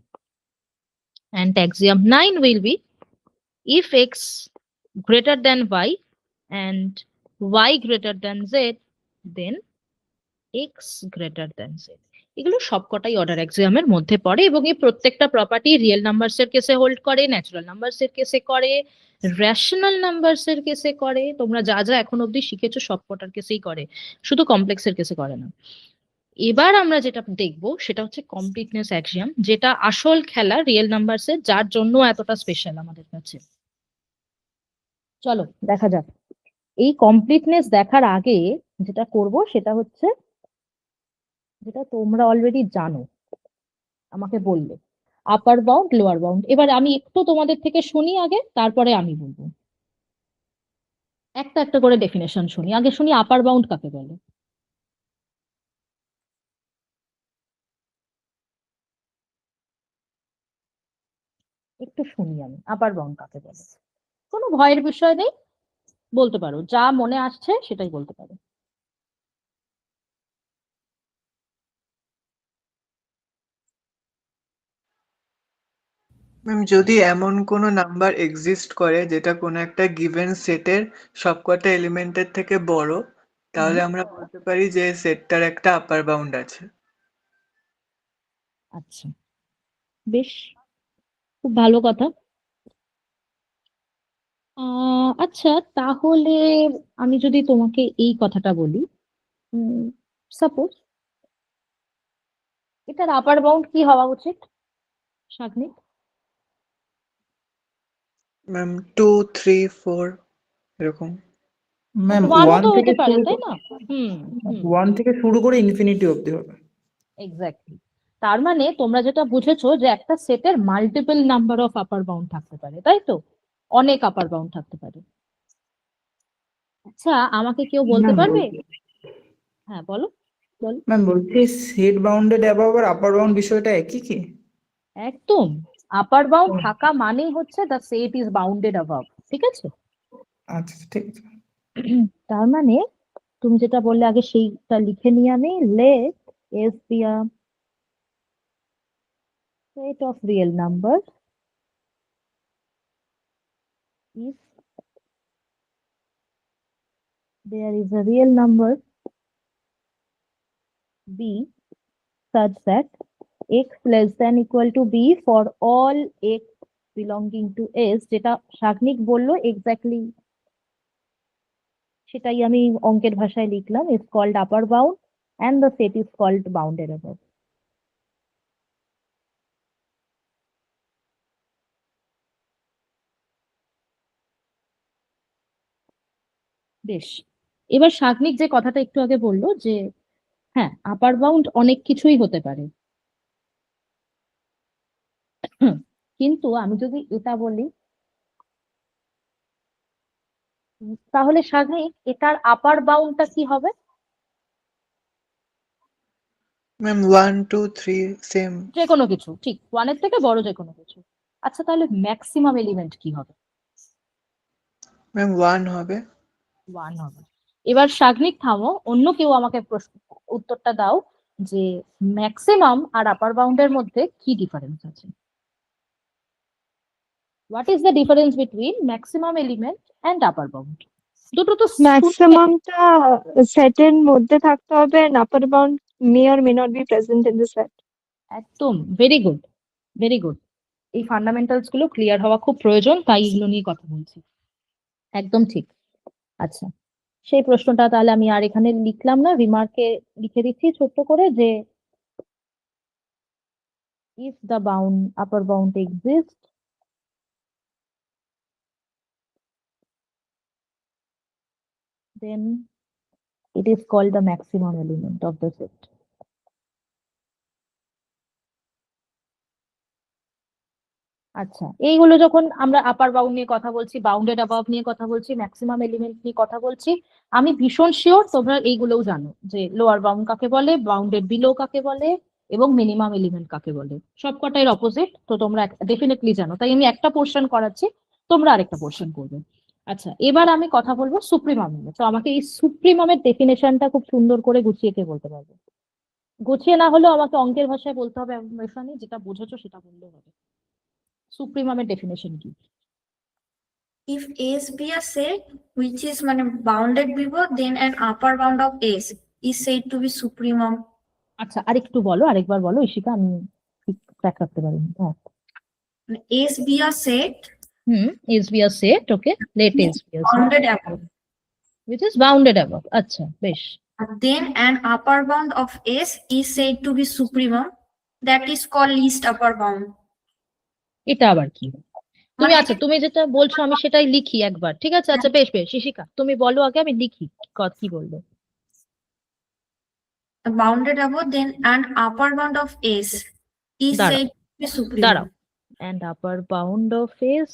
And axiom 9 will be, if x greater than y and y greater than z, then x greater than z। এগুলো সবকটাই order অ্যাক্সিওমের মধ্যে পড়ে, এবং এই প্রত্যেকটা property real numbers এর কেসে hold করে, ন্যাচারাল নাম্বারস এর কেসে করে, রেশনাল নাম্বারস এর কেসে করে। তোমরা যা যা এখন অব্দি শিখেছো সবকটার কেসেই করে, শুধু কমপ্লেক্স এর কেসে করে না। এবার আমরা যেটা দেখবো সেটা হচ্ছে কমপ্লিটনেস অ্যাক্সিওম, যেটা আসল খেলা রিয়েল নাম্বারস এর, যার জন্য এতটা স্পেশাল আমাদের কাছে। চলো দেখা যাক। এই কমপ্লিটনেস দেখার আগে যেটা করব সেটা হচ্ছে, যেটা তোমরা অলরেডি জানো, আমাকে বললে আপার বাউন্ড, লোয়ার বাউন্ড। এবার আমি একটু তোমাদের থেকে শুনি আগে, তারপরে আমি বলবো। একটা একটা করে ডেফিনেশন শুনি। আগে শুনি আপার বাউন্ড কাকে বলে। একটু শুনি আমি, আপার বাউন্ড কাকে বলে। কোনো ভয়ের বিষয় নেই, বলতে পারো, যা মনে আসছে সেটাই বলতে পারো। ম্যাম, যদি এমন কোনো নাম্বার এক্সিস্ট করে যেটা কোনো একটা গিভেন সেটের সবকটা এলিমেন্টের থেকে বড়, তাহলে আমরা বলতে পারি যে সেটটার একটা আপার বাউন্ড আছে। আচ্ছা, বেশ, খুব ভালো কথা। আচ্ছা, তাহলে আমি যদি তোমাকে এই কথাটা বলি, সাপোজ এটার আপার বাউন্ড কি হওয়া উচিত, শাগনিক? ম্যাম 2, 3, 4 এরকম। ম্যাম 1ও 1 তো থেকে হতে পারে, শুরু তাই না? হুম হুম 1 থেকে শুরু করে ইনফিনিটি অবধি হবে। এক্স্যাক্টলি। তার মানে তোমরা যেটা বুঝেছো যে একটা সেটের multiple number of upper bound থাকতে পারে, তাই তো? অনেক আপার বাউন্ড থাকতে পারে। আচ্ছা, আমাকে কেউ বলতে ম্যাম পারবে? হ্যাঁ, বলো বলো। ম্যাম বলছি সেট বাউন্ডেড অ্যাবাভ আর আপার বাউন্ড বিষয়টা একই কি? একদম। আপার বাউন্ড থাকা মানেই হচ্ছে the set is bounded above, ঠিক আছে? আচ্ছা ঠিক আছে। তার মানে তুমি যেটা বললে আগে সেইটা লিখে নিয়ে আমি, let S be a set of real numbers if there is a real number b such that x less than equal to b for all x belonging to s, যেটা শাগনিক বললো এক্স্যাক্টলি সেটাই আমি অঙ্কের ভাষায় লিখলাম, is called upper bound and the set is called bounded above. বেশ, এবার সাগ্নিক যে কথাটা একটু আগে বললো যে হ্যাঁ আপার বাউন্ড অনেক কিছুই হতে পারে, কিন্তু আমি যদি এটা বলি তাহলে সাগ্নিক এটার আপার বাউন্ডটা কি হবে? Ma'am 1 2 3 same. যে কোনো কিছু, ঠিক, ওয়ানের থেকে বড় যে কোনো কিছু। আচ্ছা তাহলে ম্যাক্সিমাম এলিমেন্ট কি হবে? ম্যাম 1 হবে। 1 হবে। এবার সাগ্নিক থামো, অন্য কেউ আমাকে উত্তরটা দাও যে ম্যাক্সিমাম আর আপার বাউন্ডের মধ্যে কি ডিফারেন্স আছে? What is the difference between maximum element and upper bound? দুটো তো ম্যাক্সিমামটা সেটের মধ্যে থাকতে হবে, and upper bound may or may not be present in the set. একদম, ভেরি গুড, ভেরি গুড। এই ফান্ডামেন্টালস গুলো ক্লিয়ার হওয়া খুব প্রয়োজন, তাই এগুলো নিয়ে কথা বলছি। একদম ঠিক। আচ্ছা, সেই প্রশ্নটা তাহলে আমি আর এখানে লিখলাম না, রিমার্কে লিখে দিচ্ছি ছোট্ট করে যে if the upper bound exists, then it is called the maximum element of the set. আচ্ছা, এইগুলো যখন আমরা আপার বাউন্ড নিয়ে কথা বলছি, বাউন্ডেড অ্যাবভ নিয়ে কথা বলছি, ম্যাক্সিমাম এলিমেন্ট নিয়ে কথা বলছি, আমি ভীষণ শিওর তোমরা এইগুলোও জানো যে লোয়ার বাউন্ড কাকে বলে, বাউন্ডেড বিলো কাকে বলে, এবং মিনিমাম এলিমেন্ট কাকে বলে। সবকটাই অপোজিট, তো তোমরা ডেফিনেটলি জানো, তাই আমি একটা পোর্শন করাচ্ছি, তোমরা আরেকটা পোর্শন করবে। আচ্ছা, এবার আমি কথা বলবো সুপ্রিমাম নিয়ে। তো আমাকে এই সুপ্রিমামের ডেফিনেশনটা খুব সুন্দর করে গুছিয়ে কে বলতে পারবে? গুছিয়ে না হলেও আমাকে অঙ্কের ভাষায় বলতে হবে, এমন বিষয় নেই, যেটা বুঝেছো সেটা বললেও হবে। সুপ্রিমামের ডেফিনেশন কি? If S be a set which is মানে bounded below, then an upper bound of S is said to be supremum. আচ্ছা, আরেকটু বলো, আরেকবার বলো ঈশিকা, আমি ঠিক ট্র্যাক রাখতে পারিনি। হ্যাঁ, S be a set is be a set, okay, let is be a set bounded above, which is bounded above। আচ্ছা, বেশ। then an upper bound of S is said to be supremum, that is called least upper bound. এটা আবার কি? তুমি আচ্ছা, তুমি যেটা বলছো আমি সেটাই লিখি একবার, ঠিক আছে? আচ্ছা, বেশ বেশ, ঈশিকা তুমি বলো আগে, আমি লিখি কি বলবো। Bounded above, then an upper bound of S is দাঁড়াও, said to be supremum. দাঁড়াও, and upper bound of S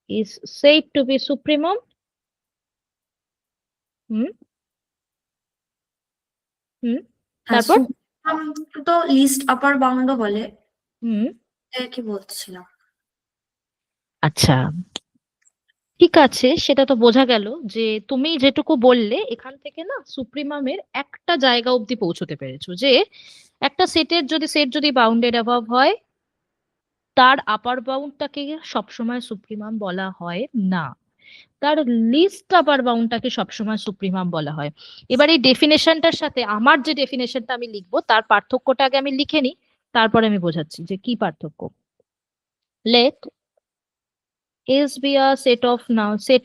is said to be supremum। হুম হুম তারপর? তো লিস্ট আপার বাউন্ডও বলে, হুম কি বলছিলাম। আচ্ছা, ঠিক আছে, সেটা তো বোঝা গেল যে তুমি যেটুকু বললে এখান থেকে না সুপ্রিমামের একটা জায়গা অবধি পৌঁছতে পেরেছো, যে একটা সেট যদি বাউন্ডেড অ্যাবভ হয়, তার আপার বাউন্ডটাকে সবসময় সুপ্রিমাম বলা হয় না, তার লিস্ট আপার বাউন্ডটাকে সবসময় সুপ্রিমাম বলা হয়। এবার এই ডেফিনেশনটার সাথে আমার যে ডেফিনেশনটা আমি লিখবো তার পার্থক্যটা আগে আমি লিখে নিই, তারপরে আমি বোঝাচ্ছি যে কি পার্থক্য। Let S be a set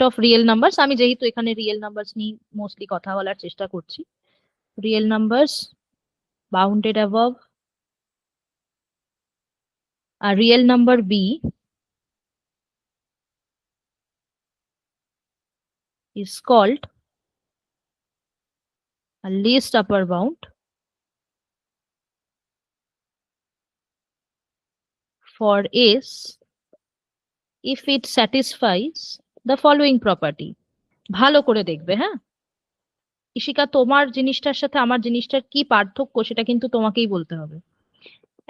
of real numbers, আমি যেহেতু এখানে রিয়েল নাম্বারস নিয়ে মোস্টলি কথা বলার চেষ্টা করছি, real numbers bounded above, a real number B is called a least upper bound for S if it satisfies the following property। ভালো করে দেখবে, হ্যাঁ ঈশিকা, তোমার জিনিসটার সাথে আমার জিনিসটার কি পার্থক্য সেটা কিন্তু তোমাকেই বলতে হবে।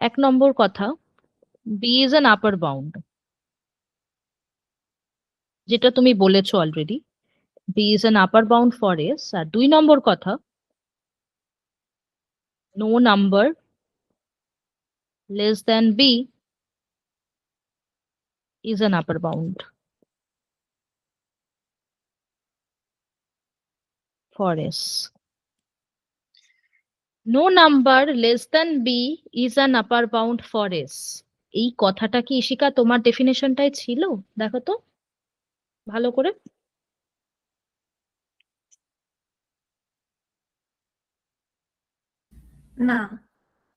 1 নম্বর কথা, B is an upper bound, যেটা তুমি বলেছো already, B is an upper bound for S। আর 2 নম্বর কথা, no number less than B is an upper bound for S। No number less than B is an upper bound for S, এই কথাটা কি ঈশিকা তোমার ডেফিনেশনটাই ছিল? দেখো তো ভালো করে। না।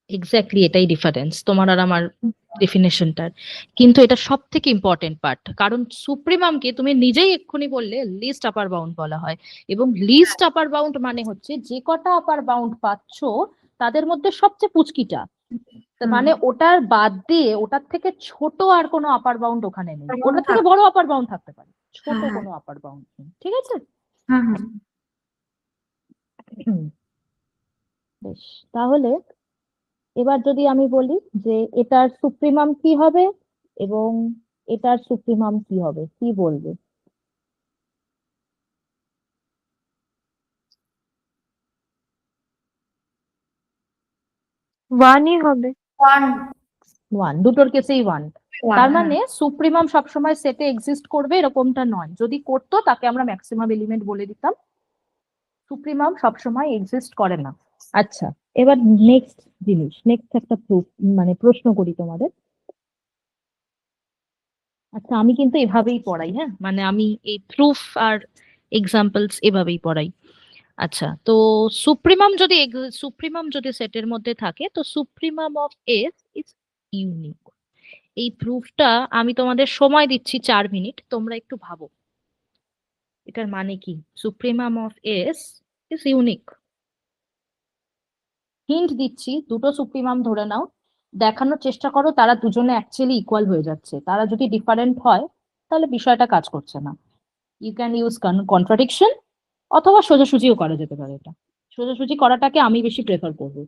এক্স্যাক্টলি এটাই ডিফারেন্স তোমার আর আমার ডেফিনেশনটার। কিন্তু এটা সব থেকে ইম্পর্টেন্ট পার্ট, কারণ সুপ্রিমামকে তুমি নিজেই এক্ষুনি বললে লিস্ট আপার বাউন্ড বলা হয়, এবং লিস্ট আপার বাউন্ড মানে হচ্ছে যে কটা আপার বাউন্ড পাচ্ছ তাদের মধ্যে সবচেয়ে পুচকিটা। তার হুম। মানে ওটার বাদ দিয়ে ওটার থেকে ছোট আর কোনো আপার বাউন্ড ওখানে নেই, বাউন্ড ওটার থেকে থাক- বড় আপার বাউন্ড থাকতে পারে, ছোট হ্যাঁ, কোনো আপার বাউন্ড নেই। ঠিক আছে? হুম হুম। হুম, বেশ। তাহলে এবার যদি আমি বলি যে এটার সুপ্রিমাম কি হবে এবং এটার সুপ্রিমাম কি হবে, কি বলবে? ওয়ানই হবে। ওয়ান। ওয়ান, দুটোর কেসেই ওয়ান। ওয়ান, তার হ্যাঁ। মানে সুপ্রিমাম সবসময় সেটে এক্সিস্ট করবে এরকমটা নয়, যদি করতো তাকে আমরা ম্যাক্সিমাম এলিমেন্ট বলে দিতাম। সুপ্রিমাম সবসময় এক্সিস্ট করে না। আচ্ছা, এবার নেক্সট জিনিস, নেক্সট একটা প্রুফ মানে প্রশ্ন করি তোমাদের। আচ্ছা, আমি কিন্তু এভাবেই পড়াই, হ্যাঁ, মানে আমি এই প্রুফ আর এক্সাম্পলস এভাবেই পড়াই। আচ্ছা, তো সুপ্রিমাম যদি সেটের মধ্যে থাকে তো supremum of S is unique. এই প্রুফটা আমি তোমাদের সময় দিচ্ছি 4 মিনিট, তোমরা একটু ভাবো এটার মানে কি। Supremum of S is unique. Hint দিচ্ছি, দুটো সুপ্রিমাম ধরে নাও, দেখানোর চেষ্টা করো তারা দুজনে অ্যাকচুয়ালি ইকুয়াল হয়ে যাচ্ছে। তারা যদি ডিফারেন্ট হয় তাহলে বিষয়টা কাজ করছে না। ইউ ক্যান ইউজ কন্ট্রাডিকশন, অথবা সোজাসুজিও করা যেতে পারে। এটা সোজাসুজি করাটাকে আমি বেশি প্রেফার করবো।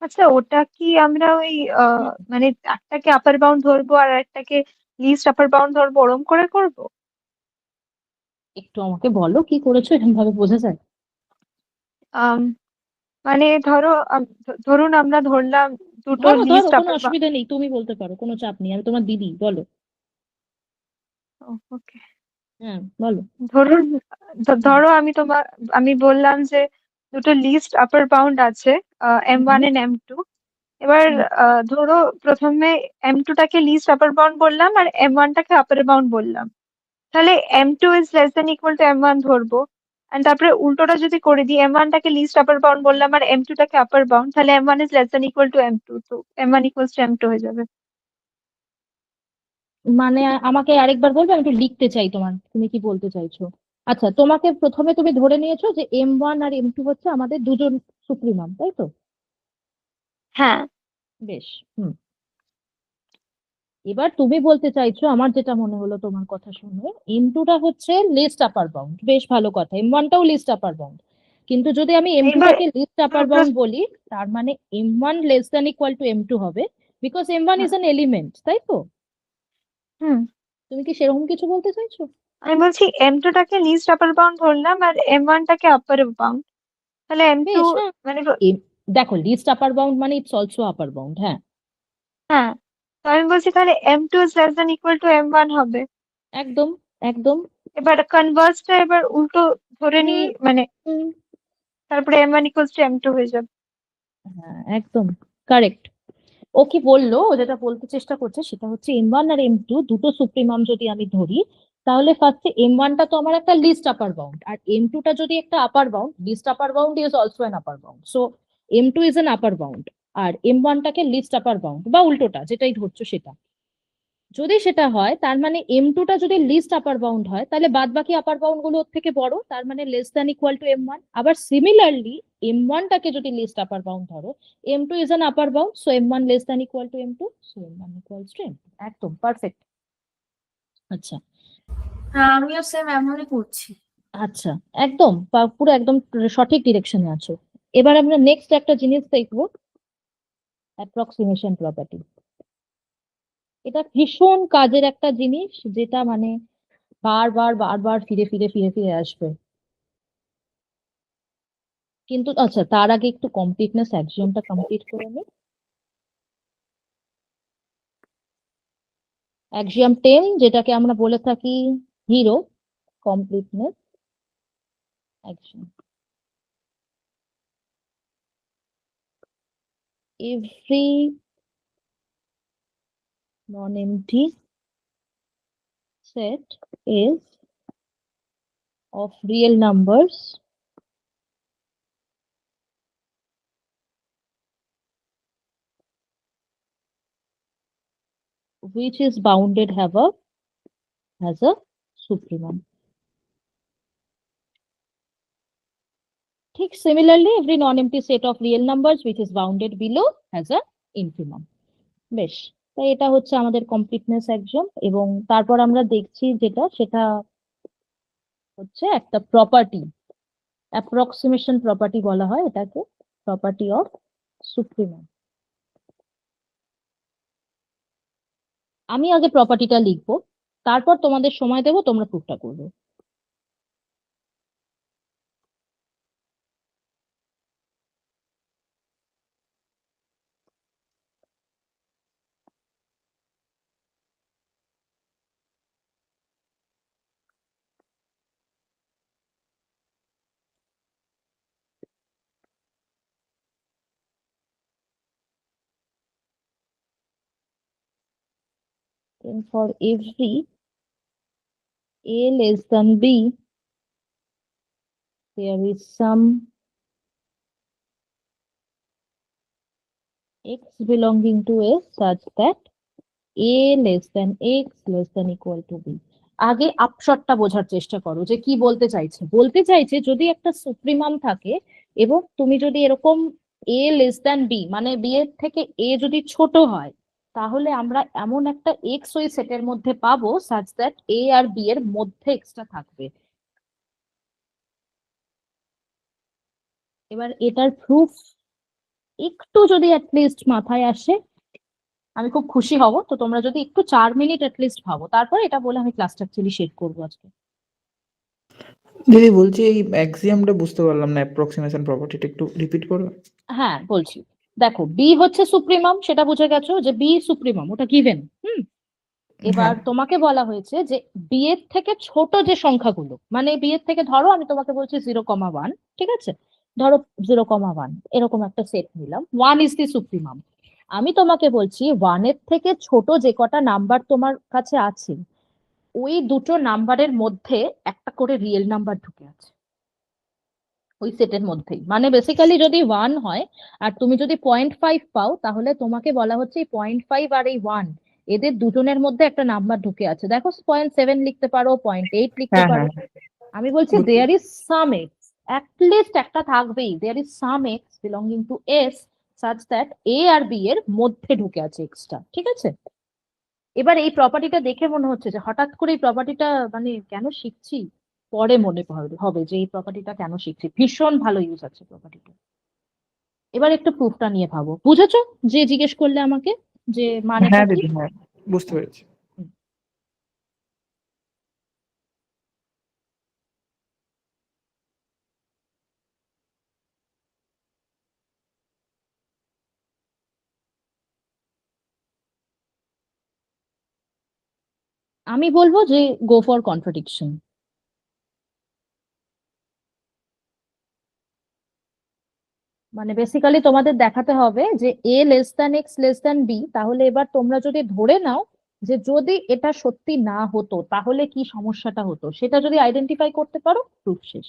আচ্ছা, ওটা কি আমরা ওই মানে একটাকে আপার বাউন্ড ধরবো আর একটাকে লিস্ট আপার বাউন্ড ধরবো, ওরম করে করবো? একটু আমাকে বলো কি করেছো, এরকম ভাবে বোঝা যায়? আম, মানে ধরো ধরুন আমরা ধরলাম দুটো ধরো ধরো, লিস্ট কোনো আপার বাউন্ড। অসুবিধা নেই, তুমি বলতে পারো, কোনো চাপ নেই, আমি তোমার দিদি, বলো। ওকে, হ্যাঁ, বলো। ধরুন ধরো আমি বললাম যে দুটো লিস্ট আপার বাউন্ড আছে, M1 হুম, এন্ড M2। এবার হুম। ধরো প্রথমে M2 টাকে লিস্ট আপার বাউন্ড বললাম আর M1 টাকে আপার বাউন্ড বললাম, তাহলে M2 is less than equal to M1 ধরবো। এন্ড তারপরে উল্টোটা যদি করে দিই, M1 টাকে লিস্ট আপার বাউন্ড বললাম আর M2 টাকে আপার বাউন্ড, তাহলে M1 is less than equal to M2, তো M1 ইকুয়ালস টু M2 হয়ে যাবে। মানে আমাকে আরেকবার বলবে, আমি একটু লিখতে চাই তোমার, তুমি কি বলতে চাইছো। আচ্ছা, তোমাকে প্রথমে তুমি ধরে নিয়েছো যে M1 আর M2 হচ্ছে আমাদের দুজন সুপ্রিমাম, তাই তো? হ্যাঁ। বেশ। হুম, এবার তুমি বলতে চাইছো, আমার যেটা মনে হলো তোমার কথা শুনে, M2টা হচ্ছে লিস্ট আপার বাউন্ড, বেশ ভালো কথা, M1টাও লিস্ট আপার বাউন্ড। কিন্তু যদি আমি এবার M2টাকে লিস্ট আপার বাউন্ড বলি, তার মানে M1 less than equal two M2 হবে, because M1 is an element, তাই তো? হুম, তুমি কি সেরকম কিছু বলতে চাইছো? আমি বলছি M2 টাকে লিস্ট আপার বাউন্ড ধরলাম আর M1 টাকে আপার বাউন্ড, তাহলে M2 বেশ, হ্যাঁ। মানে দেখো, লিস্ট আপার বাউন্ড মানে ইটস অলসো আপার বাউন্ড, হ্যাঁ। হ্যাঁ, তো আমি বলছি তাহলে M2 is less than equal to M1 হবে। একদম, একদম। এবার কনভার্সটা এবার উল্টো ধরে নিই, হুম, মানে হুম। তারপরে M1 ইকুয়ালস টু M2 হয়ে যাবে। হ্যাঁ, একদম কারেক্ট। ও কি বললো, ও যেটা বলতে চেষ্টা করছে সেটা হচ্ছে M1 আর M2 দুটো সুপ্রিমাম যদি আমি ধরি, তাহলে ফার্স্টে M1টা তো আমার একটা লিস্ট আপার বাউন্ড, আর M2টা যদি একটা upper bound, least upper bound is also an upper bound, so M2 is an upper bound. আর M1টাকে লিস্ট আপার বাউন্ড, বা উল্টোটা যেটাই ধরছো সেটা। যদি সেটা হয় তার মানে M2টা যদি লিস্ট আপার বাউন্ড হয়, তাহলে বাদ বাকি আপার বাউন্ড গুলো ওর থেকে বড়, তার মানে less than equal two M1। আবার সিমিলারলি M1টাকে যদি লিস্ট আপার বাউন্ড ধরো, M2 is an upper bound, so M1 less than equal two M2, so M1 equals to M2। একদম পারফেক্ট। আচ্ছা হ্যাঁ, আমিও সেম এমনই করছি। আচ্ছা, একদম পুরো একদম সঠিক ডিরেকশনে আছো। এবার আমরা নেক্সট একটা জিনিস দেখবো, অ্যাপ্রক্সিমেশন প্রপার্টি। এটা ভীষণ কাজের একটা জিনিস, যেটা মানে বারবার বারবার ফিরে ফিরে ফিরে ফিরে আসবে। কিন্তু আচ্ছা, তার আগে একটু কমপ্লিটনেস অ্যাক্সিওমটা কমপ্লিট করে নিই। অ্যাক্সিওম 10, যেটাকে আমরা বলে থাকি hero completeness axiom. Every non-empty set is of real numbers which is bounded has a supremum. ঠিক similarly, every non-empty set of real numbers which is bounded below has a infimum. বেশ, তাই এটা হচ্ছে আমাদের কমপ্লিটনেস অ্যাক্সিওম। এবং তারপর আমরা দেখছি যেটা, সেটা হচ্ছে একটা প্রপার্টি, অ্যাপ্রক্সিমেশন প্রপার্টি বলা হয় এটাকে, প্রপার্টি অফ সুপ্রিমম। আমি আগে প্রপার্টিটা লিখবো, তারপর তোমাদের সময় দেবো, তোমরা প্রুফটা করবে। And for every a less than b, there is some x belonging to a such that a less than x less than equal to b. আগে আপশটটা বোঝার চেষ্টা করো যে কি বলতে চাইছে। বলতে চাইছে যদি একটা সুপ্রিমাম থাকে এবং তুমি যদি এরকম a লেস দ্যান b, মানে b এর থেকে a যদি ছোট হয়, তাহলে আমরা এমন একটা x ওই সেটের মধ্যে পাবো সাচ দ্যাট a আর b এর মধ্যে এক্সট্রা থাকবে। এবার এটার প্রুফ একটু যদি অ্যাটলিস্ট মাথায় আসে, আমি খুব খুশি হব। তো তোমরা যদি একটু 4 মিনিট অ্যাটলিস্ট ভাবো, তারপর এটা বলে আমি ক্লাসটা অ্যাকচুয়ালি শেড করবো আজকে। দিদি বলছি এই অ্যাক্সিয়ামটা বুঝতে পারলাম না, অ্যাপ্রক্সিমেশন প্রপার্টিটা একটু রিপিট করো। হ্যাঁ বলছি, দেখো বি হচ্ছে সুপ্রিমাম, সেটা বুঝে গেছো যে বি সুপ্রিমাম, ওটা গিভেন। এবার হ্যাঁ তোমাকে বলা হয়েছে যে বি এর থেকে ছোট যে সংখ্যাগুলো, মানে বি এর থেকে ধরো আমি তোমাকে বলছি 0,1, ঠিক আছে, ধরো 0,1 এরকম একটা সেট নিলাম, 1 ইজ দি সুপ্রিমাম। আমি তোমাকে বলছি 1 এর থেকে ছোট যে কটা নাম্বার তোমার কাছে আছে, ওই দুটো নাম্বারের মধ্যে একটা করে রিয়েল নাম্বার ঢুকে আছে ওই সেটের মধ্যেই। মানে বেসিক্যালি যদি 1 হয় আর তুমি যদি 0.5 পাও, তাহলে তোমাকে বলা হচ্ছে এই 0.5 আর এই 1 এদের দুজনের মধ্যে একটা নাম্বার ঢুকে আছে। দেখো 0.7 লিখতে পারো, 0.8 লিখতে হ্যাঁ পারো। হ্যাঁ আমি বলছি বুঝতে there is some x, at least একটা থাকবেই, there is some x belonging to S such that a আর বি এর মধ্যে ঢুকে আছে এক্সট্রা, ঠিক আছে। এবার এই প্রপার্টিটা দেখে মনে হচ্ছে যে হঠাৎ করে এই প্রপার্টিটা মানে কেন শিখছি, পরে মনে হবে যে এই প্রপার্টিটা কেন শিখছি, ভীষণ ভালো ইউজ আছে প্রপার্টিটা। এবার একটু প্রুফটা নিয়ে ভাবো, বুঝেছো যে জিজ্ঞেস করলে আমাকে যে মানেটা হ্যাঁ কি? দিদি, হ্যাঁ বুঝতে পেরেছি। হুম। আমি বলবো যে গো ফর কন্ট্রাডিকশন। মানে বেসিক্যালি তোমাদের দেখাতে হবে যে a less than x less than b, তাহলে এবার তোমরা যদি ধরে নাও যে যদি এটা সত্যি না হতো তাহলে কি সমস্যাটা হতো, সেটা যদি আইডেন্টিফাই করতে পারো, প্রুফ শেষ।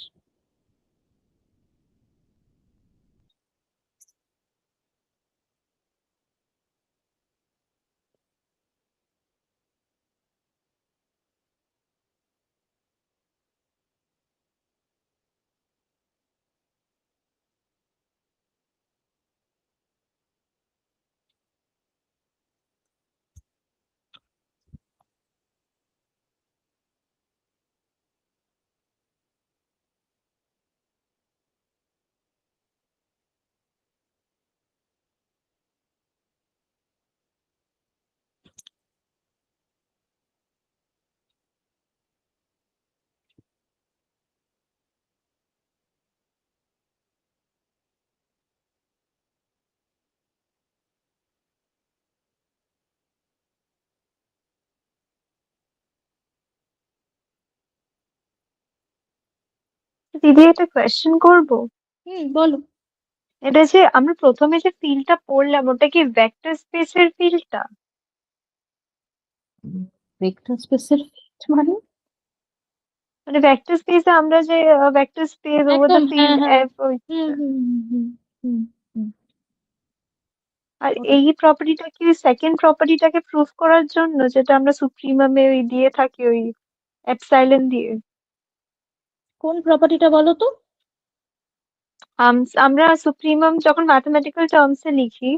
দিদি একটা কোয়েশ্চেন করবো। বলো। এটা যে আমরা প্রথমে যে ফিল্ডটা পড়লাম ওটা কি ভেক্টর স্পেসের ফিল্ডটা? ভেক্টর স্পেসের মানে মানে ভেক্টর স্পেসে আমরা যে ভেক্টর স্পেস ওভার দ্য একদম, ফিল্ড হ্যাঁ। এফ, হুম হুম হুম হুম হুম আর ওটা এই প্রপার্টিটা কি সেকেন্ড প্রপার্টিটাকে প্রুফ করার জন্য যেটা আমরা সুপ্রিমামে ওই দিয়ে থাকি ওই এপসাইলন দিয়ে? কোন প্রপার্টিটা বলো তো? আমরা সুপ্রিমাম যখন ম্যাথমেটিক্যাল টার্মসে লিখি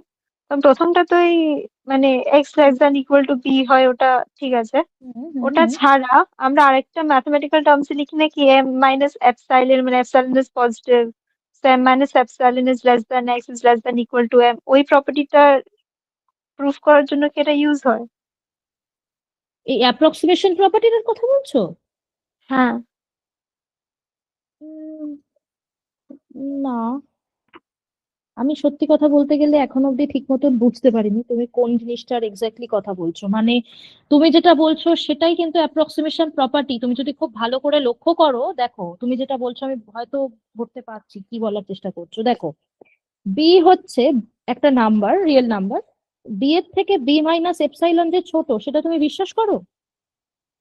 তখন প্রথমটা তো এই মানে x less than equal to b হয়, ওটা ঠিক আছে। ওটা ছাড়া আমরা আরেকটা ম্যাথমেটিক্যাল টার্মসে লিখি নাকি এম মাইনাস এপসাইলন, মানে epsilon is positive, so m minus epsilon is less than x is less than equal to m, ওই প্রপার্টিটা প্রুফ করার জন্য কি এটা ইউজ হয়? এই অ্যাপ্রক্সিমেশন প্রপার্টিটার কথা বলছো? হ্যাঁ। উম, না, আমি সত্যি কথা বলতে গেলে এখন অব্দি ঠিক মতন বুঝতে পারিনি তুমি কোন জিনিসটার এক্স্যাক্টলি কথা বলছো। মানে তুমি যেটা বলছো সেটাই কিন্তু অ্যাপ্রক্সিমেশন প্রপার্টি। তুমি যদি খুব ভালো করে লক্ষ্য করো, দেখো তুমি যেটা বলছো আমি হয়তো ধরতে পারছি কি বলার চেষ্টা করছো। দেখো, বি হচ্ছে একটা নাম্বার, রিয়েল নাম্বার। বি এর থেকে বি মাইনাস এপসাইলন যে ছোট, সেটা তুমি বিশ্বাস করো?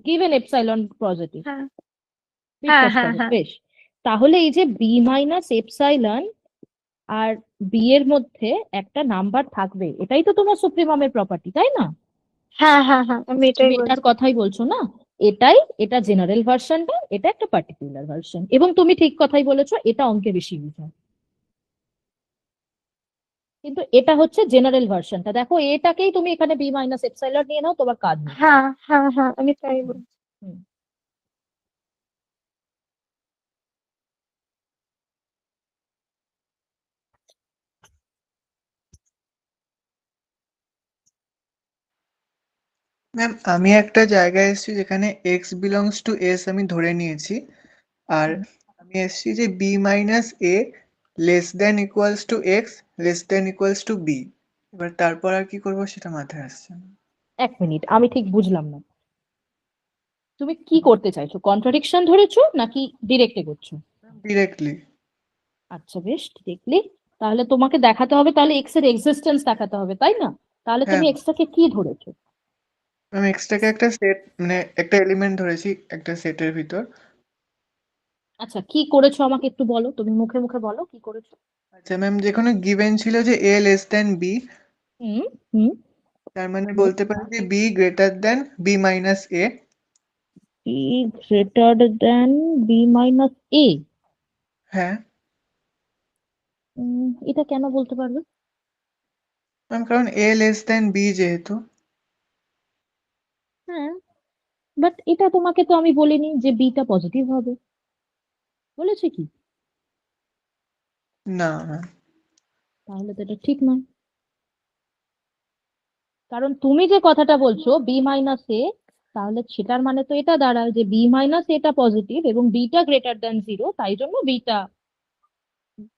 গিভেন এপসাইলন পজিটিভ, হ্যাঁ হ্যাঁ বিশ্বাস হ্যাঁ করো? হ্যাঁ বেশ, তাহলে এই যে বি মাইনাস এপসাইলন আর বি এর মধ্যে একটা নাম্বার থাকবে, এটাই তো তোমার সুপ্রিমামের প্রপার্টি, তাই না? হ্যাঁ হ্যাঁ হ্যাঁ আমি এটাই তুমি এটার বলছি। কথাই বলছো না? এটাই, এটা জেনারেল ভার্সনটা, এটা একটা পার্টিকুলার ভার্সন। এবং তুমি ঠিক কথাই বলেছো, এটা অঙ্কে বেশি ইউজ হয়। কিন্তু এটা হচ্ছে জেনারেল ভার্সনটা। দেখো, এটাকেই তুমি এখানে বি মাইনাস এপসাইলন নিয়ে নাও, তোমার কাজ নেই। হ্যাঁ হ্যাঁ হ্যাঁ আমি তাই বলছি। হুম। ম্যাম, আমি একটা জায়গায় এসেছি যেখানে এক্স বিলংস টু এস আমি ধরে নিয়েছি, আর আমি এসেছি যে b minus a less than equals to x less than equals to b. এবার তারপর আর কি করবো সেটা মাথায় আসছে না। এক মিনিট, আমি ঠিক বুঝলাম না। তুমি কি করতে চাইছো? কন্ট্রাডিকশন ধরেছো নাকি ডিরেক্ট এগোচ্ছো? ডিরেক্টলি। আচ্ছা বেশ, ডিরেক্টলি। তাহলে তোমাকে দেখাতে হবে, তাহলে এক্স এর এক্সিস্টেন্স দেখাতে হবে, তাই না? তাহলে হ্যাঁ তুমি এক্সটাকে কি ধরেছো? ম্যাম, এক্সটাকে একটা সেট, মানে একটা এলিমেন্ট ধরেছি একটা সেটের ভিতর। আচ্ছা, কি করেছো আমাকে একটু বলো, তুমি মুখে মুখে বলো কি করেছো। আচ্ছা ম্যাম, যেখানে গিভেন ছিল যে এ লেস দেন বি, হুম হুম তার মানে বলতে পারি যে b greater than b minus a. B greater than b minus a. হ্যাঁ এটা কেন বলতে পারবে? ম্যাম, কারণ এ লেস দেন বি যেহেতু। হ্যাঁ, বাট এটা তোমাকে তো আমি বলিনি যে বিটা পজিটিভ হবে, বলেছি কি? না ম্যাম। তাহলে তো এটা ঠিক নয়। কারণ তুমি যে কথাটা বলছো বি মাইনাস এ, তাহলে সেটার মানে তো এটা দাঁড়ায় যে বি মাইনাস এটা পজিটিভ এবং বিটা গ্রেটার দেন 0, তাই জন্য beta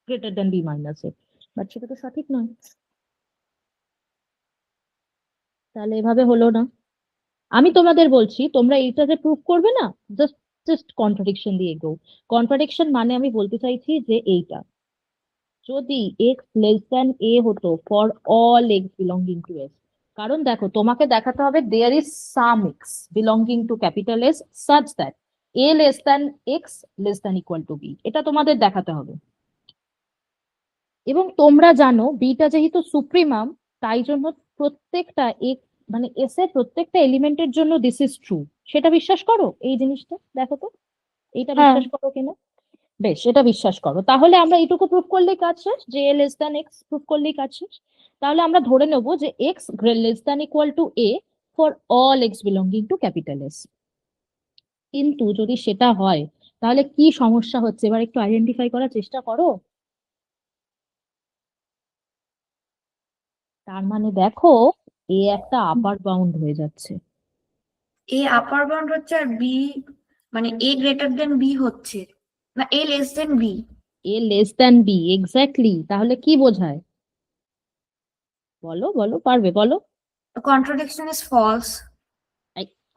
greater than b minus a. But সেটা তো সঠিক নয়। তাহলে এভাবে হলো না। আমি তোমাদের বলছি, তোমরা এইটা যে প্রুভ করবে না, জাস্ট জাস্ট কন্ট্রাডিকশন দিয়ে গো। কন্ট্রাডিকশন মানে আমি বলতে চাইছি যে এইটা, যদি এক্স লেস দ্যান এ হতো for all x belonging to S. কারণ দেখো, তোমাকে দেখাতে হবে there is some x belonging to capital S such that a less than x less than equal to b, এটা তোমাদের দেখাতে হবে। এবং তোমরা জানো বিটা যেহেতু সুপ্রিমাম, তাই জন্য প্রত্যেকটা মানে এস এর প্রত্যেকটা এলিমেন্টের জন্য দিস ইজ ট্রু। সেটা বিশ্বাস করো? এই জিনিসটা দেখো তো, এইটা হ্যাঁ বিশ্বাস করো কিনা। বেশ, এটা বিশ্বাস করো। তাহলে আমরা এইটুকু প্রুভ করলেই কাজ শেষ, যে a less than x prove করলেই কাজ শেষ। তাহলে আমরা ধরে নেব যে x less than equal two A for all x belonging to capital S. কিন্তু যদি সেটা হয়, তাহলে কি সমস্যা হচ্ছে এবার একটু আইডেন্টিফাই করার চেষ্টা করো। তার মানে দেখো, এ একটা আপার বাউন্ড হয়ে যাচ্ছে। এ আপার বাউন্ড হচ্ছে আর বি মানে এ গ্রেটার দেন বি হচ্ছে, না a less than b. A less than b, exactly. তাহলে কি বোঝায়? বলো বলো, পারবে বলো। Contradiction is false.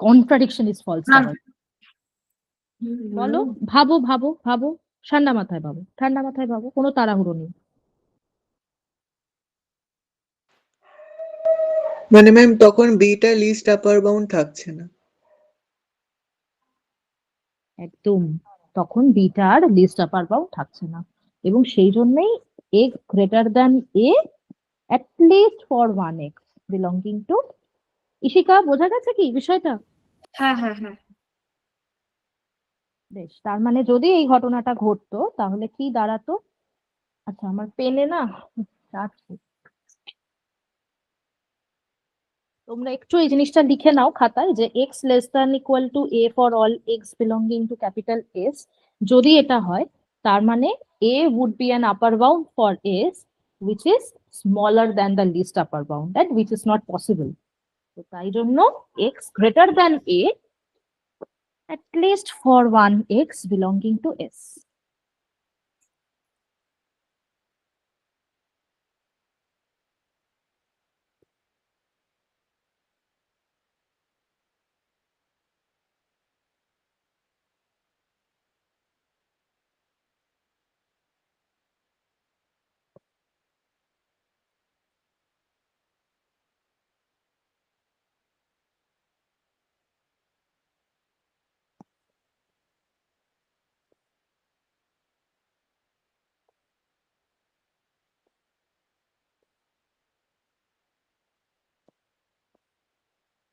Contradiction is false. না বলো, ভাবো ভাবো ভাবো। ঠান্ডা মাথায় ভাবো, ঠান্ডা মাথায় ভাবো, কোনো তাড়াহুড়ো নেই। মানে ম্যাম তখন বিটা লিস্ট আপার বাউন্ড থাকছে না। একদম, তখন বিটা আর লিস্ট আপার বাউন্ড থাকছে না, এবং সেই জন্যই a greater than a at least for 1x belonging to, Ishika বোঝা গেছে কি বিষয়টা? হ্যাঁ হ্যাঁ হ্যাঁ। বেশ, তার মানে যদি এই ঘটনাটা ঘটতো তাহলে কি দাঁড়াতো? আচ্ছা, আমার পেনে না যাচ্ছে। তোমরা একটু এই জিনিসটা লিখে নাও খাতায়, যে x less than equal two a for all x belonging to capital S। যদি এটা হয় তার মানে a would be an upper bound for S which is smaller than the least upper bound, and which is not possible. তো তাই জন্য x greater than a at least for 1x belonging to S.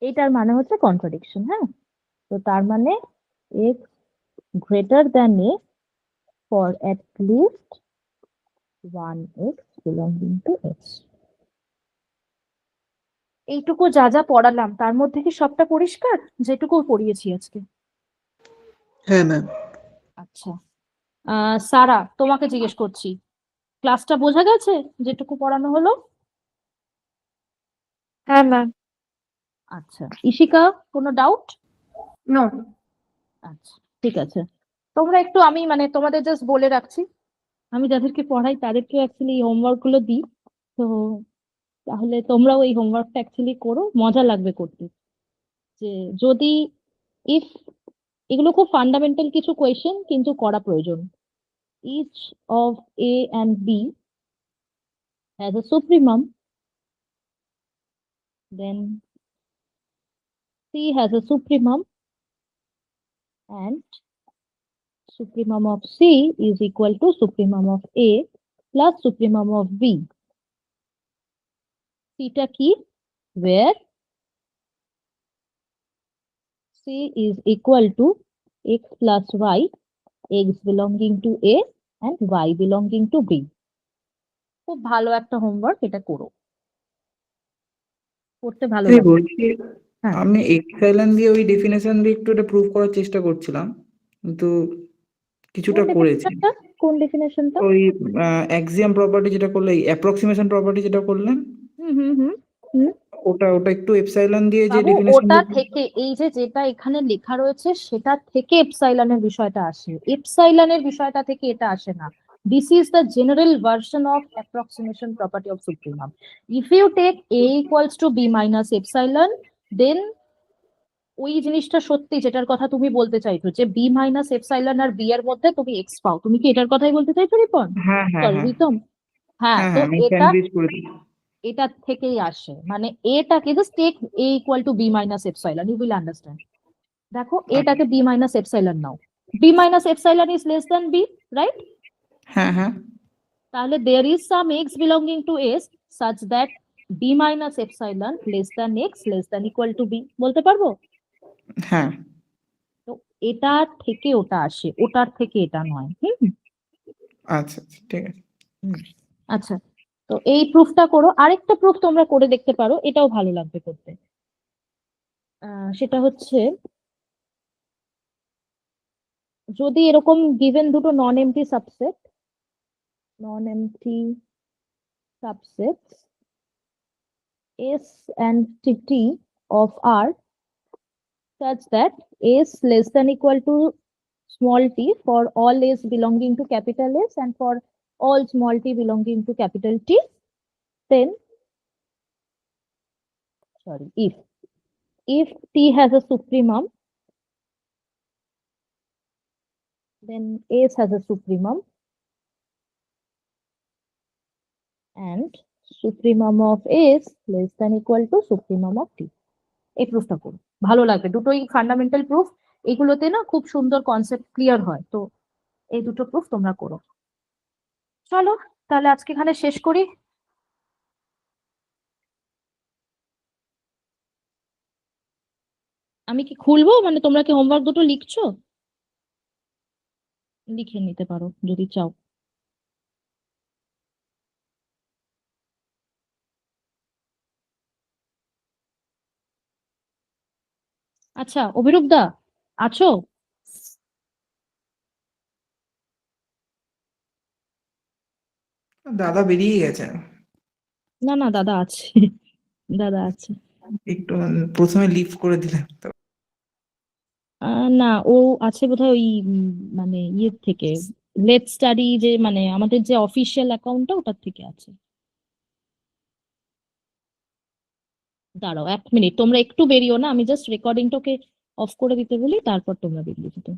এটার মানে হচ্ছে contradiction, হ্যাঁ? তো তার মানে x greater than a for at least 1x belonging to S. এইটুকু যা যা পড়ালাম তার মধ্যে কি সবটা পরিষ্কার, যেটুকু পড়িয়েছি আজকে? হ্যাঁ ম্যাম। আচ্ছা, সারা তোমাকে জিজ্ঞেস করছি, ক্লাসটা বোঝা গেছে যেটুকু পড়ানো হলো? হ্যাঁ ম্যাম। আচ্ছা, ইশিকা কোনো ডাউট? নো। আচ্ছা, ঠিক আছে। তোমরা একটু, আমি মানে তোমাদের জাস্ট বলে রাখছি, আমি যাদেরকে পড়াই তাদেরকে অ্যাকচুয়ালি এই হোমওয়ার্ক গুলো দিই। তো তাহলে তোমরাও এই হোমওয়ার্কটা অ্যাকচুয়ালি করো, মজা লাগবে করতে। যে যদি ইফ, এগুলো খুব ফান্ডামেন্টাল কিছু কোয়েশ্চেন কিন্তু করা প্রয়োজন। each of A and B has a supremum, then C has a supremum, and supremum of C is equal to supremum of A plus supremum of B. Theta key, where C is equal to x plus y, x belonging to A and y belonging to B. খুব ভালো একটা homework, এটা করো, করতে ভালো এই লাগে। বলছি, হ্যাঁ, আমি এক্সাইলান দিয়ে ওই ডেফিনেশন দিয়ে একটু এটা প্রুভ করার চেষ্টা করছিলাম, কিন্তু কোন কিছুটা করেছি। ডেফিনেশনটা? কোন ডেফিনেশনটা? ওই অ্যাক্সিয়াম প্রপার্টি যেটা করলে, অ্যাপ্রক্সিমেশন প্রপার্টি যেটা করলেন, হুম হুম হুম হুম। ওটা ওটা একটু এপসাইলন দিয়ে যে বাবু, ডেফিনেশন। ওটা থেকে এই যে যেটা এখানে লেখা রয়েছে সেটা থেকে এপসাইলনের বিষয়টা আসে, এপসাইলনের বিষয়টা থেকে এটা আসে না। This is the general version of approximation property of supremum. If you take A equals to B minus epsilon, then ওই জিনিসটা সত্যি যেটার কথা তুমি বলতে চাইছো, যে B minus epsilon আর B এর মধ্যে তুমি X পাও, তুমি কি এটার কথাই বলতে চাইছো রিপন? হ্যাঁ হ্যাঁ সরি হ্যাঁ রিতম। হ্যাঁ, হ্যাঁ তো হ্যাঁ, আমি এটা স্যান্ডউইচ করে দিই। এটা থেকেই আসে, মানে এটাকে just take A equal to B minus epsilon, you will understand. দেখো, এটাকে B minus epsilon now, B minus epsilon is less than B, right? হ্যাঁ হ্যাঁ তাহলে there is some x belonging to S such that B minus epsilon less than x less than equal to B, বলতে পারবো? হ্যাঁ। তো এটা থেকে ওটা আসে, ওটার থেকে এটা নয়। আচ্ছা আচ্ছা, ঠিক আছে। হুম। আচ্ছা, তো এই প্রুফটা করো। আরেকটা প্রুফ তোমরা করে দেখতে পারো, এটাও ভালো লাগবে করতে। সেটা হচ্ছে, যদি এরকম গিভেন দুটো নন MT subset S and T of R such that S less than equal to small t for all S belonging to capital S and for all small t belonging to capital T, then if T has a supremum then S has a supremum and supremum of S less than equal to supremum of T. এই প্রুফটা করো, ভালো লাগবে, দুটোই fundamental proof, এগুলোতে না খুব সুন্দর concept clear হয়, তো এই দুটো প্রুফ তোমরা করো। চলো তাহলে আজকে এখানে শেষ করি। আমি কি খুলবো, মানে তোমরা কি হোমওয়ার্ক দুটো লিখছো? লিখে নিতে পারো যদি চাও। আচ্ছা অভিরূপ দা আছো? দাদা বেরিয়ে গেছেন। না না দাদা আছে, দাদা আছে। একটু প্রথমে লিভ করে দিলাম তো। না ও আছে বোধহয় ওই মানে ইয়ের থেকে, লেট স্টাডি যে মানে আমাদের যে অফিসিয়াল অ্যাকাউন্টটা ওটার থেকে আছে। দাঁড়াও 1 মিনিট, তোমরা একটু বেরিও না, আমি জাস্ট রেকর্ডিংটাকে অফ করে দিতে বলি, তারপর তোমরা বেরিয়ে যেতে।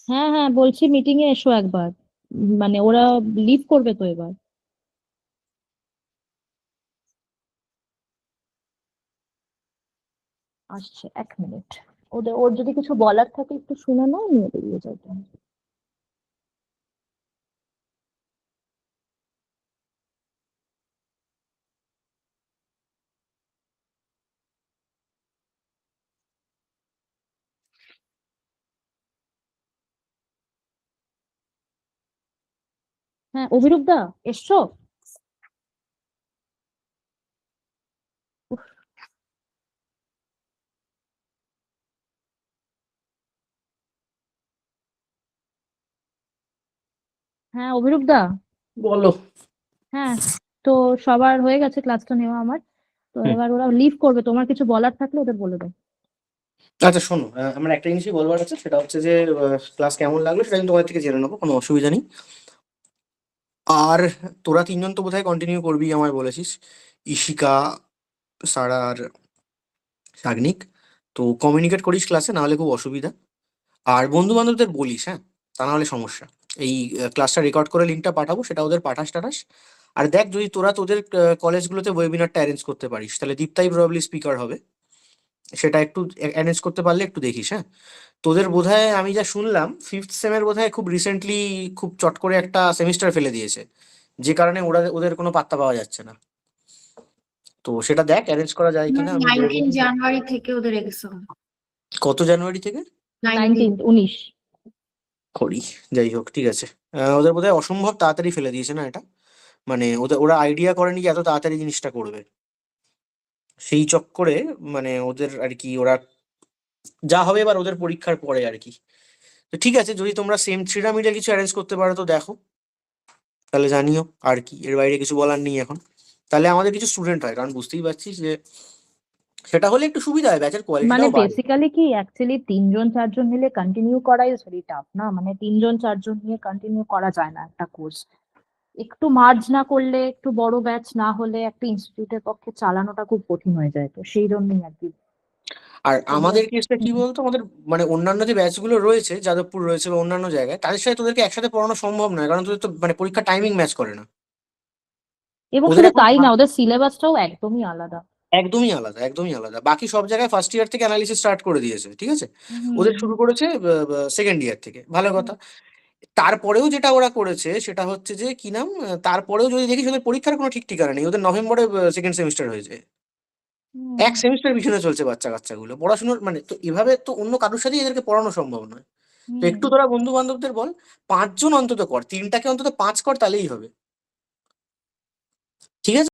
হ্যাঁ হ্যাঁ বলছি মিটিং এ এসো একবার, মানে ওরা লিভ করবে তো এবার। আসছে 1 মিনিট, ওর যদি কিছু বলার থাকে একটু শুনে নাও, নিয়ে বেরিয়ে যাও তুমি। হ্যাঁ অভিরূপ দা এসছো? হ্যাঁ অভিরূপ দা। বলো। হ্যাঁ, তো সবার হয়ে গেছে ক্লাসটা নেওয়া আমার, তো হুম। এবার ওরা লিভ করবে, তোমার কিছু বলার থাকলে ওদের বলে দাও। আচ্ছা শোনো, আমার একটা জিনিসই বলবার আছে, সেটা হচ্ছে যে ক্লাস কেমন লাগলো সেটা আমি তোমাদের থেকে জেনে নেবো, কোনো অসুবিধা নেই। আর তোরা তিনজন তো বোধহয় কন্টিনিউ করবি আমায় বলেছিস, ইশিকা, সারা আর সাগনিক। তো কমিউনিকেট করিস ক্লাসে, না হলে খুব অসুবিধা। আর বন্ধু বান্ধবদের বলিস, হ্যাঁ, তা না হলে সমস্যা। এই ক্লাসটা রেকর্ড করে লিঙ্কটা পাঠাবো, সেটা ওদের পাঠাস টাঠাস। আর দেখ যদি তোরা তোদের কলেজগুলোতে ওয়েবিনারটা অ্যারেঞ্জ করতে পারিস, তাহলে দীপ্তাই প্রবাবলি স্পিকার হবে, সেটা একটু অ্যারেঞ্জ করতে পারলে একটু দেখিস। হ্যাঁ, তোদের বোধহয় আমি যা শুনলাম 5th সেমের বোধহয় খুব রিসেন্টলি খুব চট করে একটা সেমিস্টার ফেলে দিয়েছে, যে কারণে ওদের কোনো পাত্তা পাওয়া যাচ্ছে না। তো সেটা দেখ অ্যারেঞ্জ করা যায় কিনা। আমি বলে 19 দিই। জানুয়ারি থেকে ওদের এক্সাম। কত জানুয়ারি থেকে? 19 করি, যাই হোক ঠিক আছে। ওদের বোধহয় অসম্ভব তাড়াতাড়ি ফেলে দিয়েছে না এটা, মানে ওরা আইডিয়া করেনি যে এত তাড়াতাড়ি জিনিসটা করবে, সেই চক্করে মানে ওদের আর কি, ওরা যা হবে এবার ওদের পরীক্ষার পরে আর কি। তো ঠিক আছে, যদি তোমরা সেম থ্রিরা মিলে কিছু অ্যারেঞ্জ করতে পারো তো দেখো, তাহলে জানিও। আর কি, এর বাইরে কিছু বলার নেই এখন। তাহলে আমাদের কিছু স্টুডেন্ট হয়, কারণ বুঝতেই পারছিস যে সেটা হলে একটু সুবিধা হয়, ব্যাচের মানে কোয়ালিটিটাও বাড়ে। বেসিক্যালি কি অ্যাকচুয়ালি 3 জন 4 জন মিলে কন্টিনিউ করা ইজ ভেরি টাফ না, মানে 3 জন 4 জন নিয়ে কন্টিনিউ করা যায় না একটা কোর্স। একটু মার্জ না করলে, একটু বড় ব্যাচ না হলে একটা ইনস্টিটিউটের পক্ষে চালানোটা খুব কঠিন হয়ে যায়, তো সেই জন্যই আর কি। আর তোমরা আমাদের কেসটা কি বলতো, আমাদের মানে অন্যান্য যে ব্যাচগুলো রয়েছে, যাদবপুর রয়েছে বা অন্যান্য জায়গায়, তাদের সাথে তোদেরকে একসাথে পড়ানো সম্ভব নয়, কারণ তোদের তো মানে পরীক্ষা টাইমিং ম্যাচ করে না। এবং ওদের শুধু এখন তাই না, ওদের সিলেবাসটাও একদমই আলাদা। একদমই আলাদা, একদমই আলাদা। বাকি সব জায়গায় ফার্স্ট ইয়ার থেকে অ্যানালিসিস স্টার্ট করে দিয়েছে, ঠিক আছে, হুম ওদের শুরু করেছে সেকেন্ড ইয়ার থেকে, ভালো কথা। তারপরেও যেটা ওরা করেছে সেটা হচ্ছে যে কি নাম, তারপরেও যদি দেখিস ওদের পরীক্ষার কোনো ঠিক ঠিকানা নেই, ওদের নভেম্বরে সেকেন্ড সেমিস্টার হয়েছে, হুম, এক সেমিস্টার পিছনে চলছে বাচ্চা কাচ্চাগুলো পড়াশোনার, মানে তো এভাবে তো অন্য কারোর সাথেই এদেরকে পড়ানো সম্ভব নয়। তো হুম। একটু তোরা বন্ধু বান্ধবদের বল, 5 জন অন্তত কর, 3টাকে অন্তত 5 কর, তাহলেই হবে, ঠিক আছে।